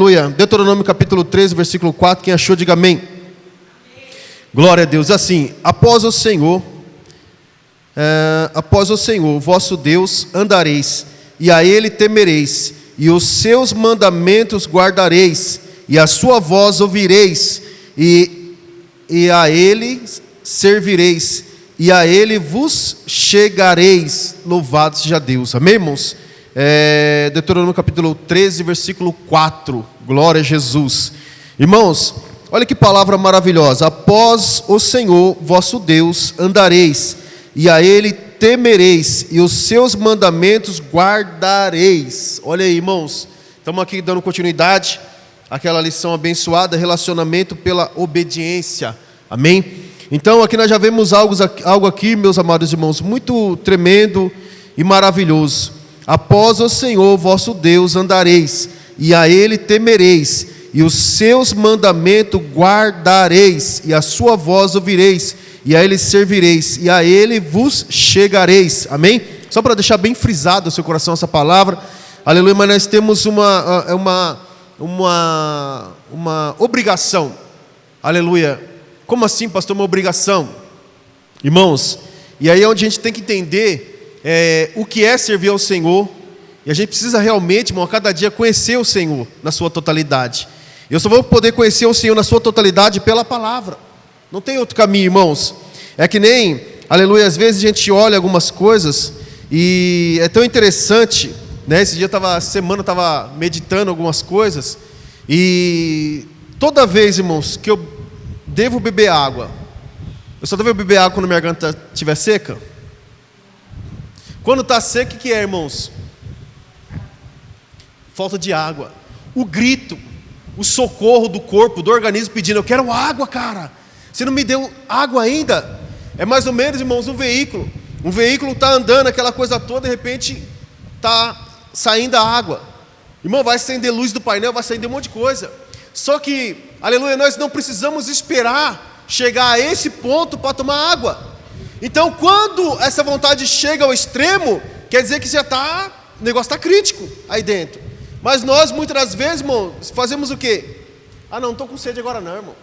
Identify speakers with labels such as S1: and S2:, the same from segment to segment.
S1: Aleluia. Deuteronômio capítulo 13, versículo 4. Quem achou, diga amém. Glória a Deus. Assim, após o Senhor, vosso Deus, andareis, e a Ele temereis, e os seus mandamentos guardareis, e a sua voz ouvireis, e a Ele servireis, e a Ele vos chegareis. Louvado seja Deus. Amém, irmãos? Deuteronômio capítulo 13, versículo 4. Glória a Jesus. Irmãos, olha que palavra maravilhosa. Após o Senhor vosso Deus andareis, e a Ele temereis, e os seus mandamentos guardareis. Olha aí, irmãos, estamos aqui dando continuidade àquela lição abençoada, relacionamento pela obediência. Amém? Então aqui nós já vemos algo aqui, meus amados irmãos, muito tremendo e maravilhoso. Após o Senhor vosso Deus andareis, e a Ele temereis, e os seus mandamentos guardareis, e a sua voz ouvireis, e a Ele servireis, e a Ele vos chegareis. Amém? Só para deixar bem frisado no seu coração essa palavra. Aleluia. Mas nós temos uma obrigação. Aleluia. Como assim, pastor? Uma obrigação? Irmãos, e aí é onde a gente tem que entender o que é servir ao Senhor. E a gente precisa realmente, irmão, a cada dia conhecer o Senhor na sua totalidade. Eu só vou poder conhecer o Senhor na sua totalidade pela palavra. Não tem outro caminho, irmãos. É que nem, aleluia, às vezes a gente olha algumas coisas e é tão interessante, né? Esse dia semana eu estava meditando algumas coisas, e toda vez, irmãos, que eu devo beber água, eu só devo beber água quando minha garganta estiver seca. Quando está seca, o que é, irmãos? Falta de água. O grito, o socorro do corpo, do organismo pedindo: eu quero água, cara. Você não me deu água ainda? É mais ou menos, irmãos, um veículo. Um veículo está andando, aquela coisa toda, de repente está saindo a água. Irmão, vai acender luz do painel, vai acender um monte de coisa. Só que, aleluia, nós não precisamos esperar chegar a esse ponto para tomar água. Então, quando essa vontade chega ao extremo, quer dizer que já está, o negócio está crítico aí dentro. Mas nós, muitas das vezes, irmão, fazemos o quê? Ah, não estou com sede agora não, irmão.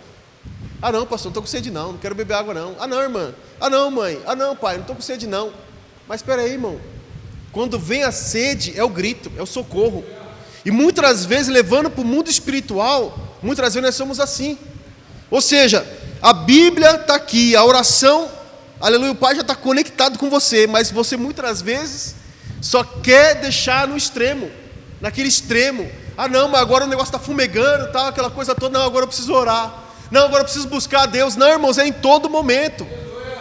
S1: Ah, não, pastor, não estou com sede não quero beber água não. Ah, não, irmã. Ah, não, mãe. Ah, não, pai, não estou com sede não. Mas espera aí, irmão. Quando vem a sede, é o grito, é o socorro. E muitas das vezes, levando para o mundo espiritual, muitas das vezes nós somos assim. Ou seja, a Bíblia está aqui, a oração, aleluia, o Pai já está conectado com você, mas você muitas das vezes só quer deixar no extremo, naquele extremo. Ah, não, mas agora o negócio está fumegando, tá, aquela coisa toda. Não, agora eu preciso orar. Não, agora eu preciso buscar a Deus. Não, irmãos, é em todo momento.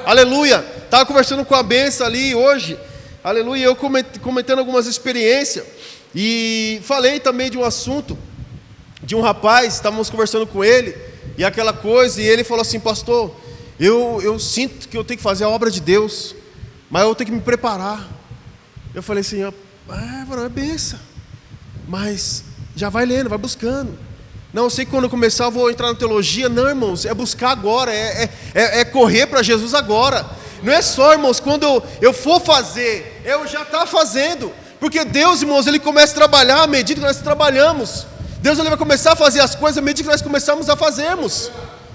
S1: Aleluia. Estava conversando com a benção ali hoje. Aleluia. Eu comentando algumas experiências. E falei também de um assunto, de um rapaz, estávamos conversando com ele, e aquela coisa, e ele falou assim: pastor, eu sinto que eu tenho que fazer a obra de Deus, mas eu tenho que me preparar. Eu falei assim: é benção, mas já vai lendo, vai buscando. Não, eu sei que quando eu começar eu vou entrar na teologia. Não, irmãos, é buscar agora, é correr para Jesus agora. Não é só, irmãos, quando eu for fazer, eu já está fazendo. Porque Deus, irmãos, Ele começa a trabalhar à medida que nós trabalhamos. Deus, Ele vai começar a fazer as coisas à medida que nós começamos a fazermos.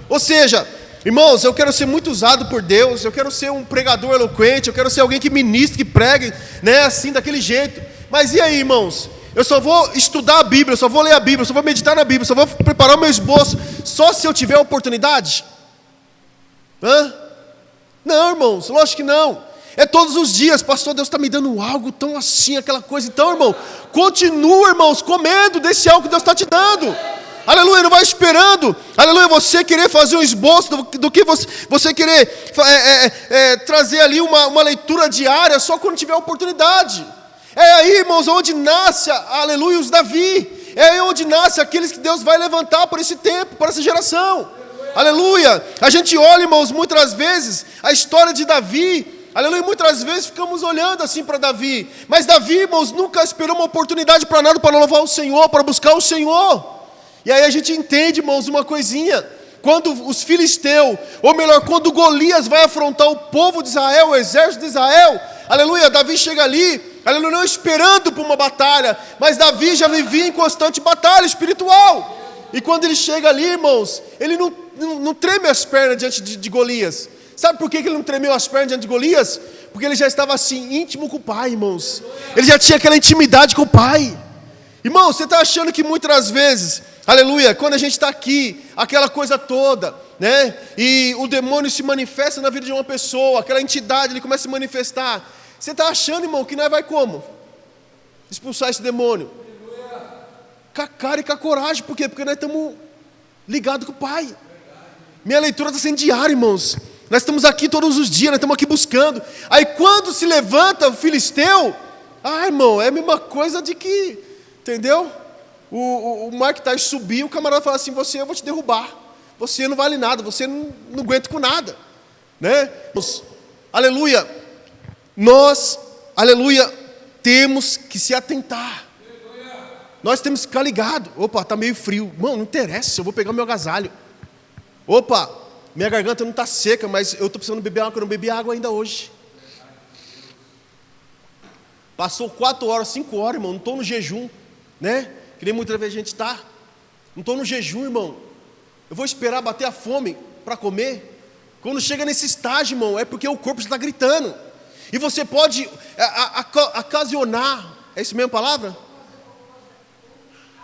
S1: Ou seja, irmãos, eu quero ser muito usado por Deus, eu quero ser um pregador eloquente, eu quero ser alguém que ministre, que pregue, né, assim, daquele jeito. Mas e aí, irmãos? Eu só vou estudar a Bíblia, eu só vou ler a Bíblia, eu só vou meditar na Bíblia, eu só vou preparar o meu esboço, só se eu tiver a oportunidade? Não, irmãos, lógico que não. É todos os dias: pastor, Deus está me dando algo tão assim, aquela coisa. Então, irmão, continua, irmãos, comendo desse algo que Deus está te dando. Aleluia, não vai esperando, aleluia, você querer fazer um esboço do que você querer trazer ali uma leitura diária só quando tiver a oportunidade. É aí, irmãos, onde nasce, aleluia, os Davi. É aí onde nasce aqueles que Deus vai levantar por esse tempo, por essa geração. Aleluia. A gente olha, irmãos, muitas vezes a história de Davi, aleluia, muitas vezes ficamos olhando assim para Davi. Mas Davi, irmãos, nunca esperou uma oportunidade para nada, para louvar o Senhor, para buscar o Senhor. E aí a gente entende, irmãos, uma coisinha. Quando os filisteus, ou melhor, quando Golias vai afrontar o povo de Israel, o exército de Israel, aleluia, Davi chega ali, aleluia, não esperando por uma batalha, mas Davi já vivia em constante batalha espiritual. E quando ele chega ali, irmãos, ele não treme as pernas diante de Golias. Sabe por que ele não tremeu as pernas diante de Golias? Porque ele já estava assim, íntimo com o pai, irmãos. Ele já tinha aquela intimidade com o pai. Irmão, você está achando que muitas vezes, aleluia, quando a gente está aqui, aquela coisa toda, né? E o demônio se manifesta na vida de uma pessoa, aquela entidade, ele começa a se manifestar. Você está achando, irmão, que nós vai como? Expulsar esse demônio? Com a cara e com a coragem. Por quê? Porque nós estamos ligados com o pai. Minha leitura está sendo diária, irmãos. Nós estamos aqui todos os dias, nós estamos aqui buscando. Aí quando se levanta o filisteu, irmão, é a mesma coisa de que, entendeu? O Mike Tyson subiu, o camarada fala assim, eu vou te derrubar. Você não vale nada, você não aguenta com nada. Né? Aleluia. Nós, aleluia, temos que se atentar. Nós temos que ficar ligados. Opa, está meio frio. Mano, não interessa, eu vou pegar o meu agasalho. Opa, minha garganta não está seca, mas eu estou precisando beber água, eu não bebi água ainda hoje. Passou 4 horas, 5 horas, irmão, não estou no jejum, né? Que nem muitas vezes a gente está. Não estou no jejum, irmão. Eu vou esperar bater a fome para comer. Quando chega nesse estágio, irmão, é porque o corpo está gritando. E você pode ocasionar, é isso mesmo a palavra?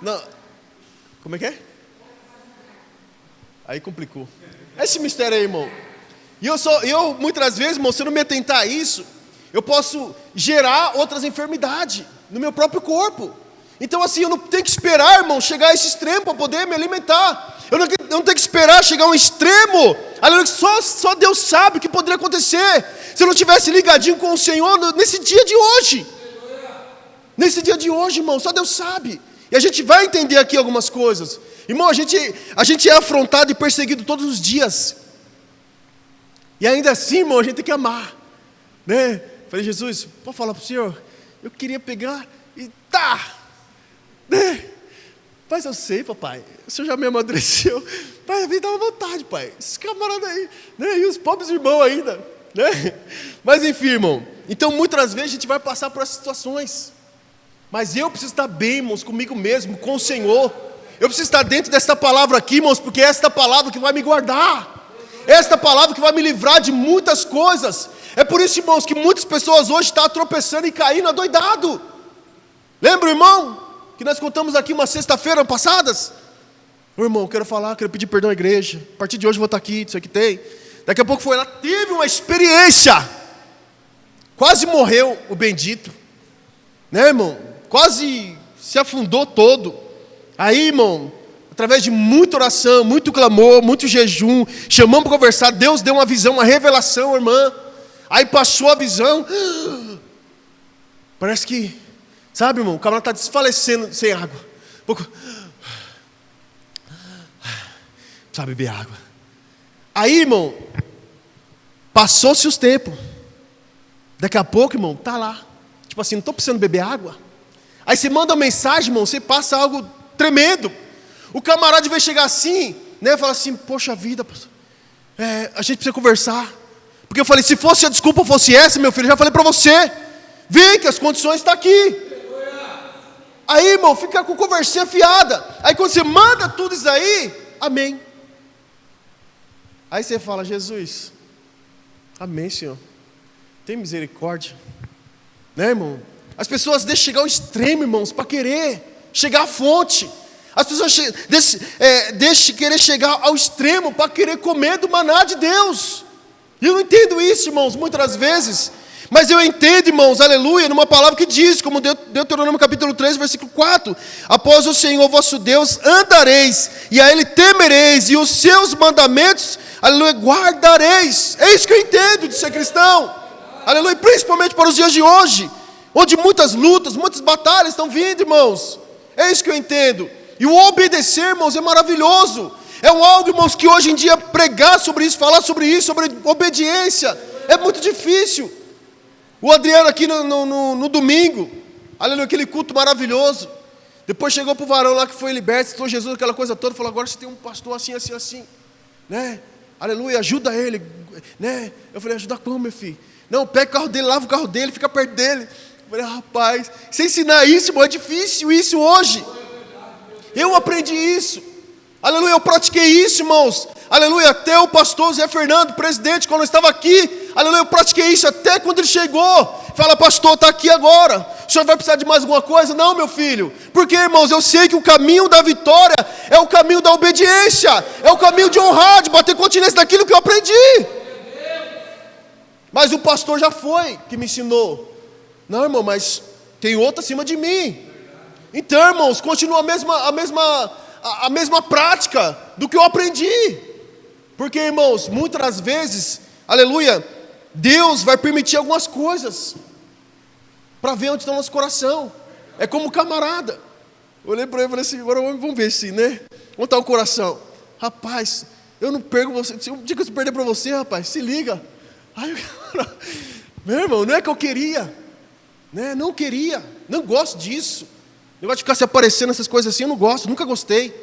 S1: Não. Como é que é? Aí complicou. Esse mistério aí, irmão. E eu muitas vezes, irmão, se eu não me atentar a isso, eu posso gerar outras enfermidades no meu próprio corpo. Então assim, eu não tenho que esperar, irmão, chegar a esse extremo para poder me alimentar. Eu não tenho que esperar chegar a um extremo, aleluia, só Deus sabe o que poderia acontecer se eu não tivesse ligadinho com o Senhor nesse dia de hoje. Nesse dia de hoje, irmão, só Deus sabe. E a gente vai entender aqui algumas coisas. Irmão, a gente é afrontado e perseguido todos os dias. E ainda assim, irmão, a gente tem que amar. Né? Falei, Jesus, pode falar para o Senhor? Eu queria pegar e né? Mas eu sei, papai, o Senhor já me amadureceu. Pai, a vida dá uma vontade, pai. Esses camaradas aí, né? E os pobres irmãos ainda. Né? Mas enfim, irmão. Então, muitas vezes a gente vai passar por essas situações. Mas eu preciso estar bem, irmãos, comigo mesmo, com o Senhor. Eu preciso estar dentro desta palavra aqui, irmãos, porque é esta palavra que vai me guardar. É esta palavra que vai me livrar de muitas coisas. É por isso, irmãos, que muitas pessoas hoje estão tropeçando e caindo adoidado. Lembra, irmão, que nós contamos aqui uma sexta-feira passadas? Ô, irmão, eu quero pedir perdão à igreja. A partir de hoje eu vou estar aqui, isso aqui tem. Daqui a pouco foi lá, teve uma experiência. Quase morreu o bendito. Né, irmão? Quase se afundou todo. Aí, irmão, através de muita oração, muito clamor, muito jejum, chamamos para conversar, Deus deu uma visão, uma revelação, irmã. Aí passou a visão. Parece que, sabe, irmão, o camarada está desfalecendo sem água. Precisa beber água. Aí, irmão, passou-se os tempos. Daqui a pouco, irmão, está lá. Tipo assim, não estou precisando beber água. Aí você manda uma mensagem, irmão, você passa algo tremendo. O camarada vai chegar assim, né? Fala assim, poxa vida, a gente precisa conversar. Porque eu falei, se fosse a desculpa fosse essa, meu filho, eu já falei para você. Vem que as condições estão aqui. Aí, irmão, fica com conversinha fiada. Aí quando você manda tudo isso aí, amém. Aí você fala, Jesus, amém, Senhor. Tem misericórdia. Né, irmão? As pessoas deixam chegar ao extremo, irmãos, para querer chegar à fonte. As pessoas deixam querer chegar ao extremo para querer comer do maná de Deus. E eu não entendo isso, irmãos, muitas vezes. Mas eu entendo, irmãos, aleluia, numa palavra que diz, como Deuteronômio capítulo 3, versículo 4. Após o Senhor vosso Deus andareis, e a Ele temereis, e os seus mandamentos, aleluia, guardareis. É isso que eu entendo de ser cristão. Aleluia, principalmente para os dias de hoje, onde muitas lutas, muitas batalhas estão vindo, irmãos. É isso que eu entendo. E o obedecer, irmãos, é maravilhoso. É algo, irmãos, que hoje em dia pregar sobre isso, falar sobre isso, sobre obediência, é muito difícil. O Adriano aqui no domingo, aleluia, aquele culto maravilhoso. Depois chegou para o varão lá que foi liberto, citou Jesus, aquela coisa toda, falou, agora você tem um pastor assim, assim, assim. Né? Aleluia, ajuda ele. Né? Eu falei, ajudar como, meu filho? Não, pega o carro dele, lava o carro dele, fica perto dele. Falei, rapaz, você ensinar isso, irmão, é difícil isso hoje. Eu aprendi isso. Aleluia, eu pratiquei isso, irmãos. Aleluia, até o pastor Zé Fernando, presidente, quando eu estava aqui, aleluia, eu pratiquei isso até quando ele chegou. Fala, pastor, está aqui agora. O senhor vai precisar de mais alguma coisa? Não, meu filho. Porque, irmãos, eu sei que o caminho da vitória é o caminho da obediência, é o caminho de honrar, de bater continência daquilo que eu aprendi. Mas o pastor já foi que me ensinou. Não, irmão, mas tem outro acima de mim. Então, irmãos, continua a mesma prática do que eu aprendi. Porque, irmãos, muitas das vezes, aleluia, Deus vai permitir algumas coisas para ver onde está o nosso coração. É como camarada. Eu olhei para ele e falei assim, agora vamos ver se, né? Onde está o coração? Rapaz, eu não perco você. Se um dia que eu se perder para você, rapaz, se liga. Aí, meu irmão, não é que eu queria, né? Não queria, não gosto disso. Eu gosto de ficar se aparecendo essas coisas assim, eu não gosto, nunca gostei.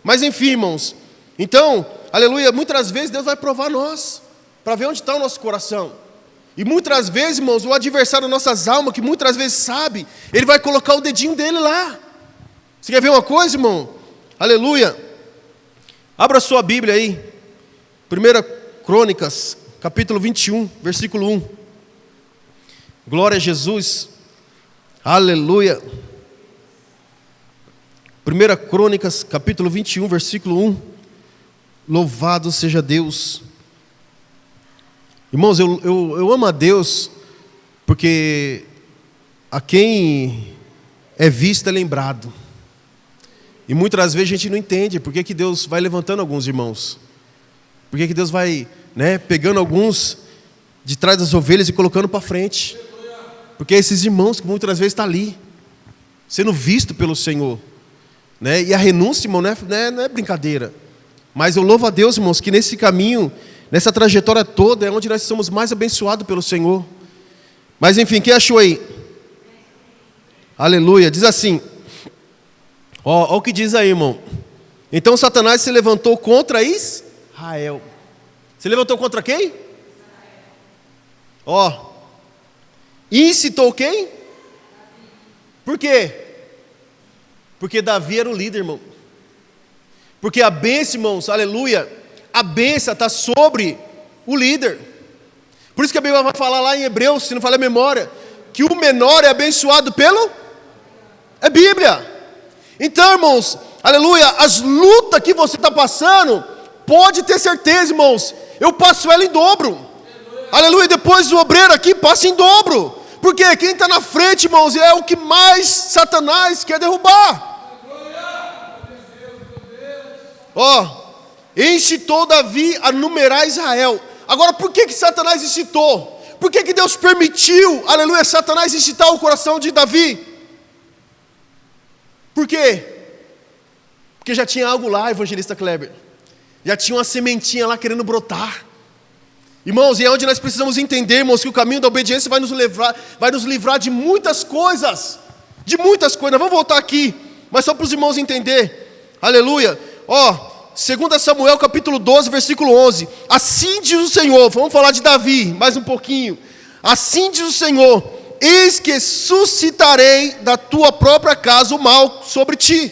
S1: Mas enfim, irmãos, então, aleluia, muitas vezes Deus vai provar nós, para ver onde está o nosso coração. E muitas vezes, irmãos, o adversário das nossas almas, que muitas vezes sabe, ele vai colocar o dedinho dele lá. Você quer ver uma coisa, irmão? Aleluia. Abra sua Bíblia aí, 1 Crônicas, capítulo 21, versículo 1. Glória a Jesus. Aleluia. 1 Crônicas, capítulo 21, versículo 1. Louvado seja Deus. Irmãos, eu amo a Deus, porque a quem é visto é lembrado. E muitas vezes a gente não entende por que Deus vai levantando alguns irmãos. Por que Deus vai, né, pegando alguns de trás das ovelhas e colocando para frente. Porque é esses irmãos que muitas vezes estão ali, sendo visto pelo Senhor. Né? E a renúncia, irmão, não é brincadeira. Mas eu louvo a Deus, irmãos, que nesse caminho, nessa trajetória toda, é onde nós somos mais abençoados pelo Senhor. Mas enfim, quem achou aí? Aleluia, diz assim. Ó o que diz aí, irmão. Então Satanás se levantou contra Israel. Se levantou contra quem? Ó. Incitou quem? Por quê? Porque Davi era o líder, irmão. Porque a bênção, irmãos, aleluia, a bênção está sobre o líder. Por isso que a Bíblia vai falar lá em Hebreus, se não falha a memória, que o menor é abençoado pelo... É Bíblia. Então, irmãos, aleluia, as lutas que você está passando, pode ter certeza, irmãos, eu passo ela em dobro. Aleluia, depois o obreiro aqui passa em dobro. Porque quem está na frente, irmãos, é o que mais Satanás quer derrubar. Ó, incitou Davi a numerar Israel. Agora, por que Satanás incitou? Por que Deus permitiu, aleluia, Satanás incitar o coração de Davi? Por quê? Porque já tinha algo lá, evangelista Kleber. Já tinha uma sementinha lá querendo brotar. Irmãos, e é onde nós precisamos entender, irmãos, que o caminho da obediência vai nos livrar de muitas coisas. De muitas coisas. Nós vamos voltar aqui, mas só para os irmãos entenderem. Aleluia. Ó, 2 Samuel capítulo 12, versículo 11. Assim diz o Senhor, vamos falar de Davi, mais um pouquinho. Assim diz o Senhor, eis que suscitarei da tua própria casa o mal sobre ti.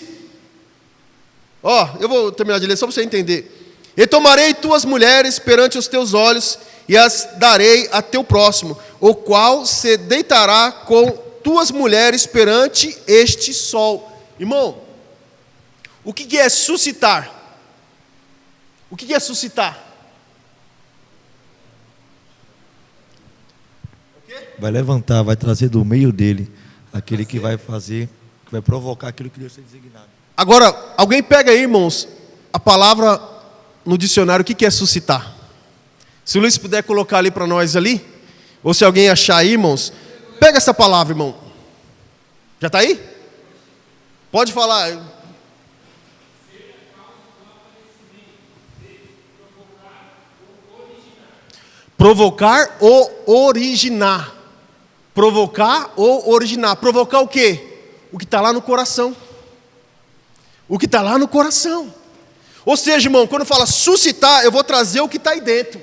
S1: Ó, eu vou terminar de ler só para você entender. E tomarei tuas mulheres perante os teus olhos, e as darei a teu próximo, o qual se deitará com tuas mulheres perante este sol. Irmão, o que é suscitar? O que é suscitar?
S2: Vai levantar, vai trazer do meio dele aquele que vai fazer, que vai provocar aquilo que Deus tem designado.
S1: Agora, alguém pega aí, irmãos, a palavra no dicionário, o que é suscitar? Se o Luiz puder colocar ali para nós ali, ou se alguém achar aí, irmãos, pega essa palavra, irmão. Já está aí? Pode falar. Provocar ou originar. Provocar ou originar. Provocar o quê? O que está lá no coração. O que está lá no coração. Ou seja, irmão, quando fala suscitar, eu vou trazer o que está aí dentro.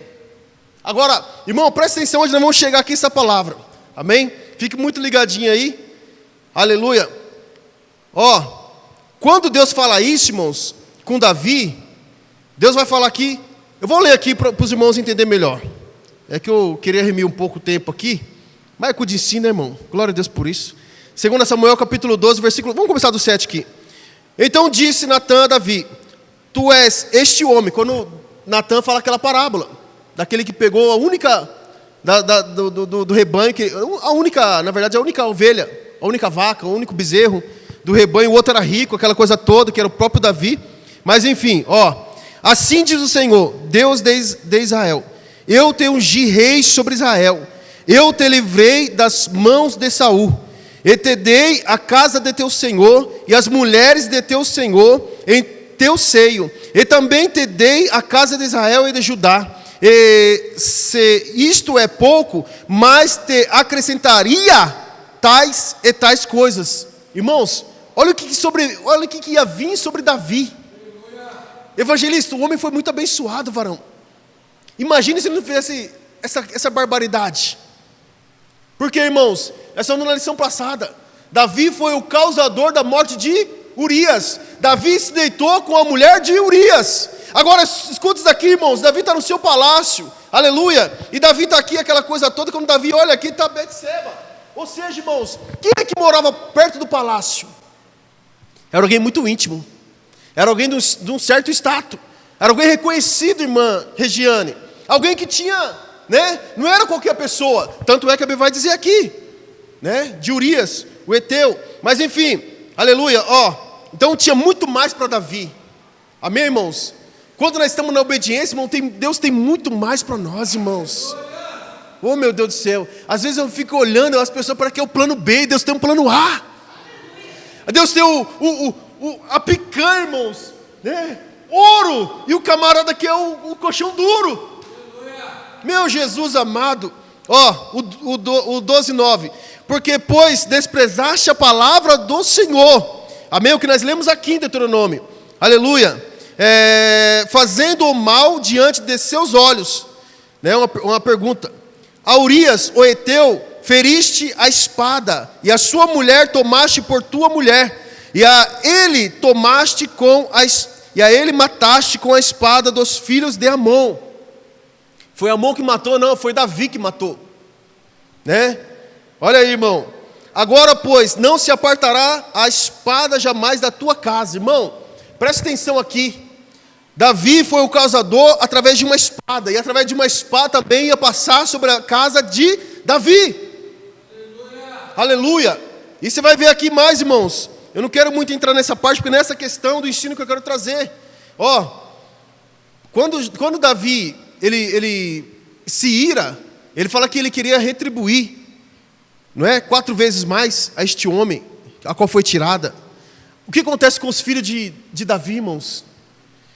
S1: Agora, irmão, presta atenção onde nós vamos chegar aqui essa palavra. Amém? fique muito ligadinho aí. Aleluia. Ó, quando Deus fala isso, irmãos, com Davi, Deus vai falar aqui. Eu vou ler aqui para os irmãos entenderem melhor. É que eu queria remir um pouco o tempo aqui. Mas é com o de ensino, né, irmão? Glória a Deus por isso. 2 Samuel capítulo 12, versículo... Vamos começar do 7 aqui. Então disse Natã a Davi: tu és este homem. Quando Natã fala aquela parábola, daquele que pegou a única do rebanho, a única ovelha, a única vaca, o único bezerro do rebanho, o outro era rico, aquela coisa toda, que era o próprio Davi. Mas enfim, ó, assim diz o Senhor, Deus de Israel: eu te ungi rei sobre Israel, eu te livrei das mãos de Saul, e te dei a casa de teu Senhor, e as mulheres de teu Senhor em teu seio, e também te dei a casa de Israel e de Judá. E se isto é pouco, mas te acrescentaria tais e tais coisas. Irmãos, olha o que ia vir sobre Davi. Evangelista, o homem foi muito abençoado, varão. Imagine se ele não fizesse essa barbaridade. Porque, irmãos, essa é uma lição passada. Davi foi o causador da morte de Urias. Davi se deitou com a mulher de Urias. Agora, escuta isso aqui, irmãos. Davi está no seu palácio, aleluia. E Davi está aqui, aquela coisa toda. Quando Davi olha aqui, está Betseba. Ou seja, irmãos, quem é que morava perto do palácio? Era alguém muito íntimo. Era alguém de um certo status. Era alguém reconhecido, irmã Regiane. Alguém que tinha, né? Não era qualquer pessoa. Tanto é que a Bíblia vai dizer aqui, né? De Urias, o Eteu. Mas enfim, aleluia, ó. Então tinha muito mais para Davi. Amém, irmãos? Quando nós estamos na obediência, irmão, Deus tem muito mais para nós, irmãos. Oh, meu Deus do céu. Às vezes eu fico olhando as pessoas para que é o plano B, e Deus tem um plano A. Deus tem a picanha, irmãos, né? Ouro, e o camarada que é o colchão duro. Meu Jesus amado. Ó, o 12:9. Porque, pois, desprezaste a palavra do Senhor. Amém? O que nós lemos aqui em Deuteronômio. Aleluia. Fazendo o mal diante de seus olhos. Né? Uma pergunta. A Urias, o Eteu, feriste a espada, e a sua mulher tomaste por tua mulher, e a ele mataste com a espada dos filhos de Amon. Foi Amon que matou? Não, foi Davi que matou. Né? Olha aí, irmão. Agora, pois, não se apartará a espada jamais da tua casa. Irmão, presta atenção aqui. Davi foi o causador através de uma espada, e através de uma espada também ia passar sobre a casa de Davi. Aleluia. Aleluia. E você vai ver aqui mais, irmãos. Eu não quero muito entrar nessa parte, porque nessa questão do ensino que eu quero trazer. Ó, quando Davi, ele se ira, ele fala que ele queria retribuir, não é? 4 vezes mais a este homem, a qual foi tirada. O que acontece com os filhos de Davi, irmãos?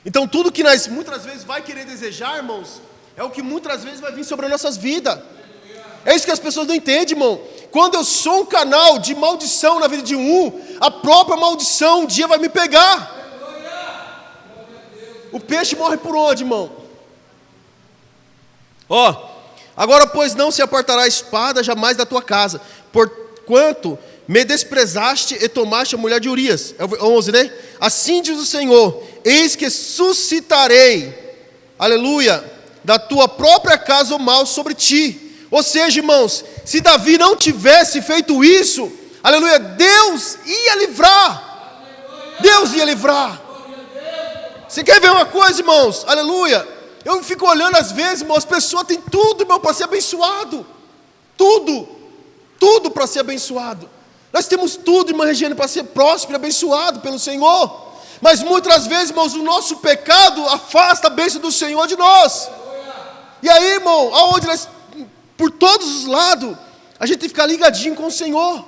S1: Então tudo que nós muitas vezes vai querer desejar, irmãos, é o que muitas vezes vai vir sobre as nossas vidas. É isso que as pessoas não entendem, irmão. Quando eu sou um canal de maldição na vida de a própria maldição um dia vai me pegar. O peixe morre por onde, irmão? Ó, agora pois não se apartará a espada jamais da tua casa, porquanto me desprezaste e tomaste a mulher de Urias. É o 11, né? Assim diz o Senhor: eis que suscitarei, aleluia, da tua própria casa o mal sobre ti. Ou seja, irmãos, se Davi não tivesse feito isso, aleluia, Deus ia livrar. Deus ia livrar. Você quer ver uma coisa, irmãos? Aleluia. Eu fico olhando às vezes, irmão, as pessoas têm tudo, irmão, para ser abençoado. Tudo para ser abençoado. Nós temos tudo, irmã Regiane, para ser próspero e abençoado pelo Senhor. Mas muitas vezes, irmãos, o nosso pecado afasta a bênção do Senhor de nós. E aí, irmão, aonde nós, por todos os lados, a gente tem que ficar ligadinho com o Senhor.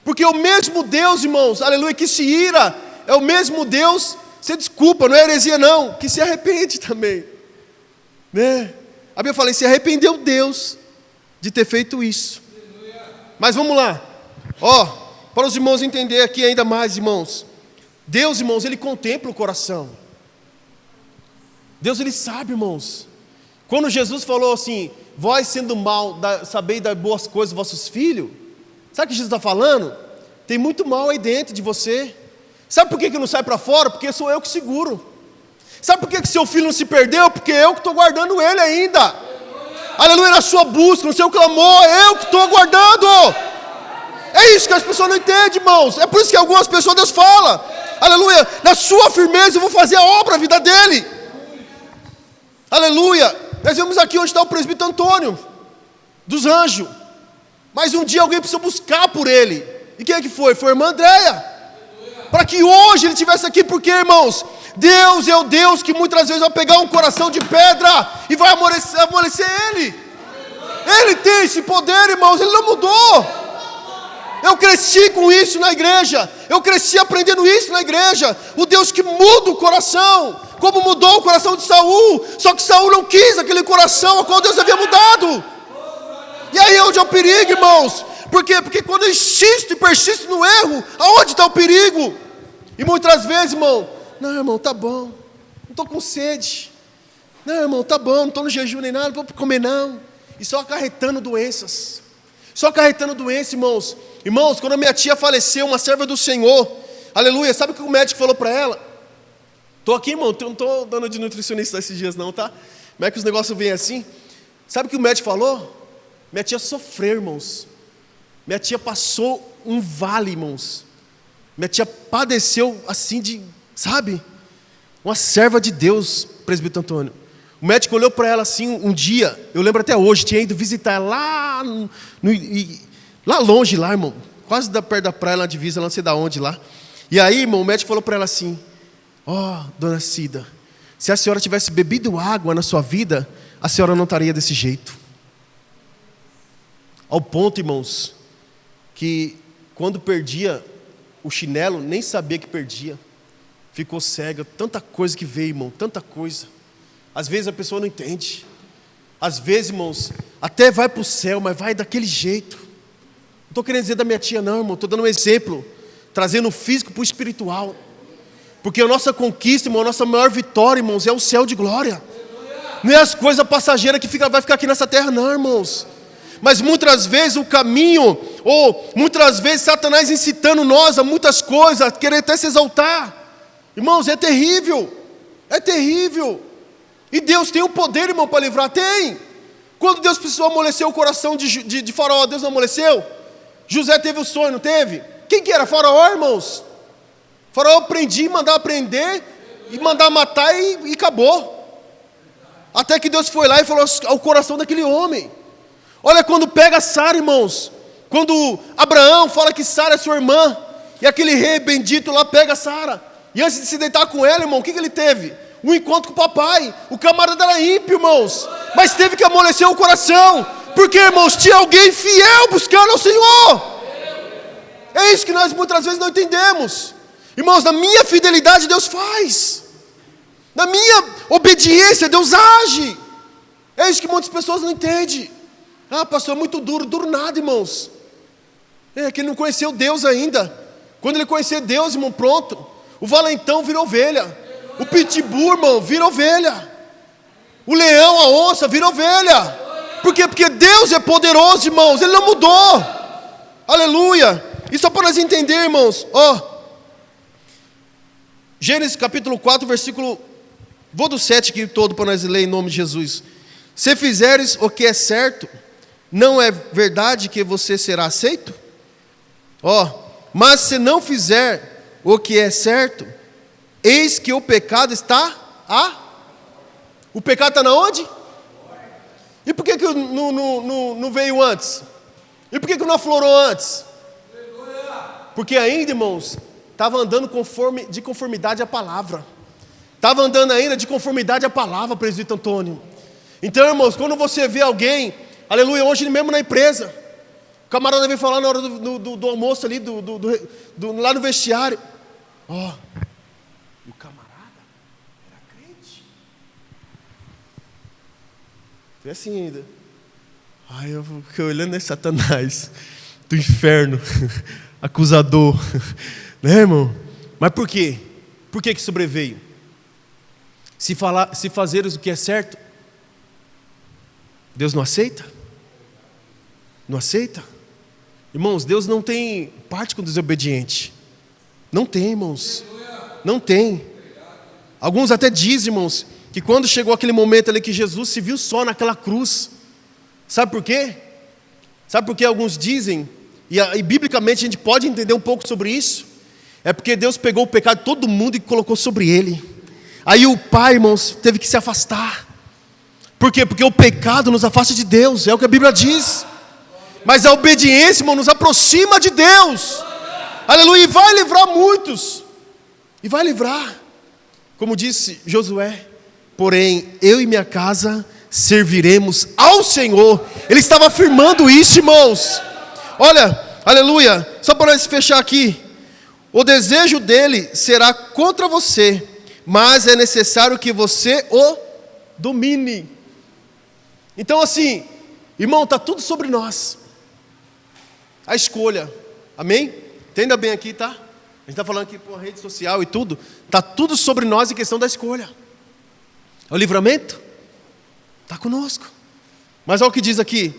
S1: Porque o mesmo Deus, irmãos, aleluia, que se ira, é o mesmo Deus, você desculpa, não é heresia não, que se arrepende também. Né? A Bíblia fala, se arrependeu Deus de ter feito isso. Mas vamos lá. Ó, para os irmãos entenderem aqui ainda mais, irmãos. Deus, irmãos, Ele contempla o coração. Deus, Ele sabe, irmãos. Quando Jesus falou assim, vós sendo mal, sabei dar boas coisas aos vossos filhos. Sabe o que Jesus está falando? Tem muito mal aí dentro de você. Sabe por que não sai para fora? Porque sou eu que seguro. Sabe por que seu filho não se perdeu? Porque eu que estou guardando ele ainda. Aleluia, na sua busca, no seu clamor, eu que estou aguardando. É isso que as pessoas não entendem, irmãos. É por isso que algumas pessoas Deus fala, aleluia, na sua firmeza eu vou fazer a obra, a vida dele. Aleluia. Nós vemos aqui onde está o presbítero Antônio, dos anjos. Mas um dia alguém precisa buscar por ele. E quem é que foi? Foi a irmã Andréia. Para que hoje ele estivesse aqui, porque, irmãos, Deus é o Deus que muitas vezes vai pegar um coração de pedra e vai amolecer ele. Ele tem esse poder, irmãos, ele não mudou. Eu cresci com isso na igreja. Eu cresci aprendendo isso na igreja. O Deus que muda o coração, como mudou o coração de Saul. Só que Saul não quis aquele coração a qual Deus havia mudado. E aí onde é o perigo, irmãos? Por quê? Porque quando eu insisto e persisto no erro, aonde está o perigo? E muitas vezes, irmão, não, irmão, tá bom, não estou com sede. Não, irmão, tá bom, não estou no jejum nem nada, não vou comer não. E só acarretando doenças. Só acarretando doença, irmãos. Irmãos, quando a minha tia faleceu, uma serva do Senhor, aleluia, sabe o que o médico falou para ela? Estou aqui, irmão, não estou dando de nutricionista esses dias não, tá? Como é que os negócios vêm assim? Sabe o que o médico falou? Minha tia sofreu, irmãos. Minha tia passou um vale, irmãos. Minha tia padeceu assim de, sabe? Uma serva de Deus, presbítero Antônio. O médico olhou para ela assim um dia, eu lembro até hoje, tinha ido visitar ela lá longe, lá, irmão. Quase perto da praia, na divisa, não sei da onde lá. E aí, irmão, o médico falou para ela assim: ó, dona Cida, se a senhora tivesse bebido água na sua vida, a senhora não estaria desse jeito. Ao ponto, irmãos, que quando perdia o chinelo, nem sabia que perdia. Ficou cega, tanta coisa que veio, irmão, tanta coisa. Às vezes a pessoa não entende. Às vezes, irmãos, até vai para o céu, mas vai daquele jeito. Não estou querendo dizer da minha tia não, irmão, estou dando um exemplo, trazendo o físico para o espiritual. Porque a nossa conquista, irmão, a nossa maior vitória, irmãos, é o céu de glória. Não é as coisas passageiras que vai ficar aqui nessa terra não, irmãos. Mas muitas vezes o caminho, ou muitas vezes Satanás incitando nós a muitas coisas, a querer até se exaltar. Irmãos, é terrível. É terrível. E Deus tem o poder, irmão, para livrar? Tem. Quando Deus precisou amolecer o coração de Faraó, Deus não amoleceu? José teve o sonho, não teve? Quem que era? Faraó, irmãos. Faraó prendia, mandava prender, e mandava matar e acabou. Até que Deus foi lá e falou ao coração daquele homem. Olha quando pega Sara, irmãos. Quando Abraão fala que Sara é sua irmã, e aquele rei bendito lá pega Sara. E antes de se deitar com ela, irmão, o que ele teve? Um encontro com o papai. O camarada era ímpio, irmãos, mas teve que amolecer o coração. Porque, irmãos, tinha alguém fiel buscando ao Senhor. É isso que nós muitas vezes não entendemos. Irmãos, na minha fidelidade Deus faz. Na minha obediência Deus age. É isso que muitas pessoas não entendem. Ah, pastor, é muito duro. Duro nada, irmãos. É que ele não conheceu Deus ainda. Quando ele conhecer Deus, irmão, pronto. O valentão vira ovelha. O pitbull, irmão, vira ovelha. O leão, a onça, vira ovelha. Por quê? Porque Deus é poderoso, irmãos. Ele não mudou. Aleluia. E só para nós entender, irmãos, Gênesis capítulo 4, versículo... Vou do 7 aqui todo para nós ler em nome de Jesus. Se fizeres o que é certo, não é verdade que você será aceito? Mas se não fizer o que é certo, eis que o pecado está O pecado está na onde? E por que não veio antes? E por que não aflorou antes? Porque ainda, irmãos, estava andando de conformidade à palavra. Estava andando ainda de conformidade à palavra, presbítero Antônio. Então, irmãos, quando você vê alguém, aleluia, hoje mesmo na empresa, o camarada veio falar na hora do almoço ali, lá no vestiário. E o camarada era crente. Foi assim ainda. Eu fiquei olhando, né, Satanás, do inferno, acusador. Né, irmão? Mas por quê? Por que sobreveio? Se fazeres o que é certo, Deus não aceita? Não aceita? Irmãos, Deus não tem parte com o desobediente. Não tem, irmãos. Não tem. Alguns até dizem, irmãos, que quando chegou aquele momento ali que Jesus se viu só naquela cruz, sabe por quê? Sabe por que alguns dizem, e biblicamente a gente pode entender um pouco sobre isso? É porque Deus pegou o pecado de todo mundo e colocou sobre ele. Aí o Pai, irmãos, teve que se afastar. Por quê? Porque o pecado nos afasta de Deus, é o que a Bíblia diz. Mas a obediência, irmão, nos aproxima de Deus. Aleluia, e vai livrar muitos. E vai livrar. Como disse Josué, porém, eu e minha casa serviremos ao Senhor. Ele estava afirmando isso, irmãos. Olha, aleluia, só para nós fechar aqui. O desejo dele será contra você, mas é necessário que você o domine. Então assim, irmão, está tudo sobre nós. A escolha, amém? Entenda bem aqui, tá? A gente está falando aqui por rede social e tudo. Está tudo sobre nós em questão da escolha. O livramento está conosco. Mas olha o que diz aqui.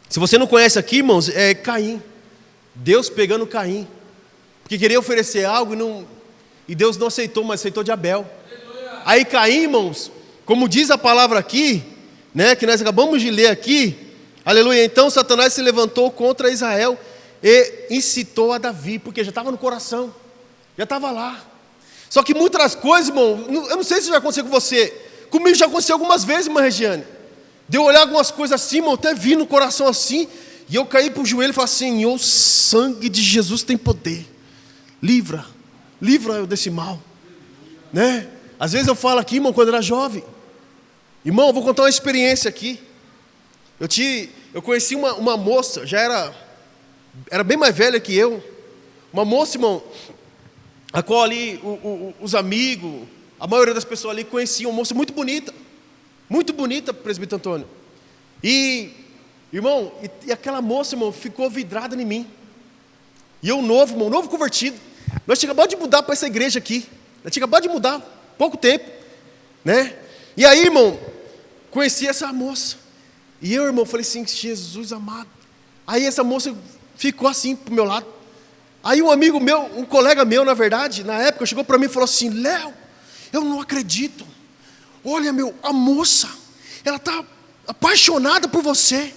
S1: Se você não conhece aqui, irmãos, é Caim. Deus pegando Caim. Porque queria oferecer algo e Deus não aceitou, mas aceitou de Abel. Aí Caim, irmãos, como diz a palavra aqui, né, que nós acabamos de ler aqui, aleluia, então Satanás se levantou contra Israel e incitou a Davi, porque já estava no coração, já estava lá. Só que muitas coisas, irmão, eu não sei se já aconteceu com você, comigo já aconteceu algumas vezes, irmã Regiane, de eu olhar algumas coisas assim, irmão, até vi no coração assim, e eu caí para o joelho e falei assim: o sangue de Jesus tem poder, livra eu desse mal, né? Às vezes eu falo aqui, irmão, quando eu era jovem, irmão, eu vou contar uma experiência aqui. Eu conheci uma moça, já era bem mais velha que eu, uma moça, irmão, a qual ali os amigos, a maioria das pessoas ali conheciam, uma moça muito bonita, presbítero Antônio. E, irmão, e aquela moça, irmão, ficou vidrada em mim. E eu novo convertido. Nós tínhamos acabado de mudar para essa igreja aqui. Nós tínhamos acabado de mudar, pouco tempo, né? E aí, irmão, conheci essa moça. E eu, irmão, falei assim: Jesus amado. Aí essa moça ficou assim pro meu lado. Aí um amigo meu, um colega meu, na verdade, na época, chegou para mim e falou assim: Léo, eu não acredito. Olha, a moça, ela está apaixonada por você.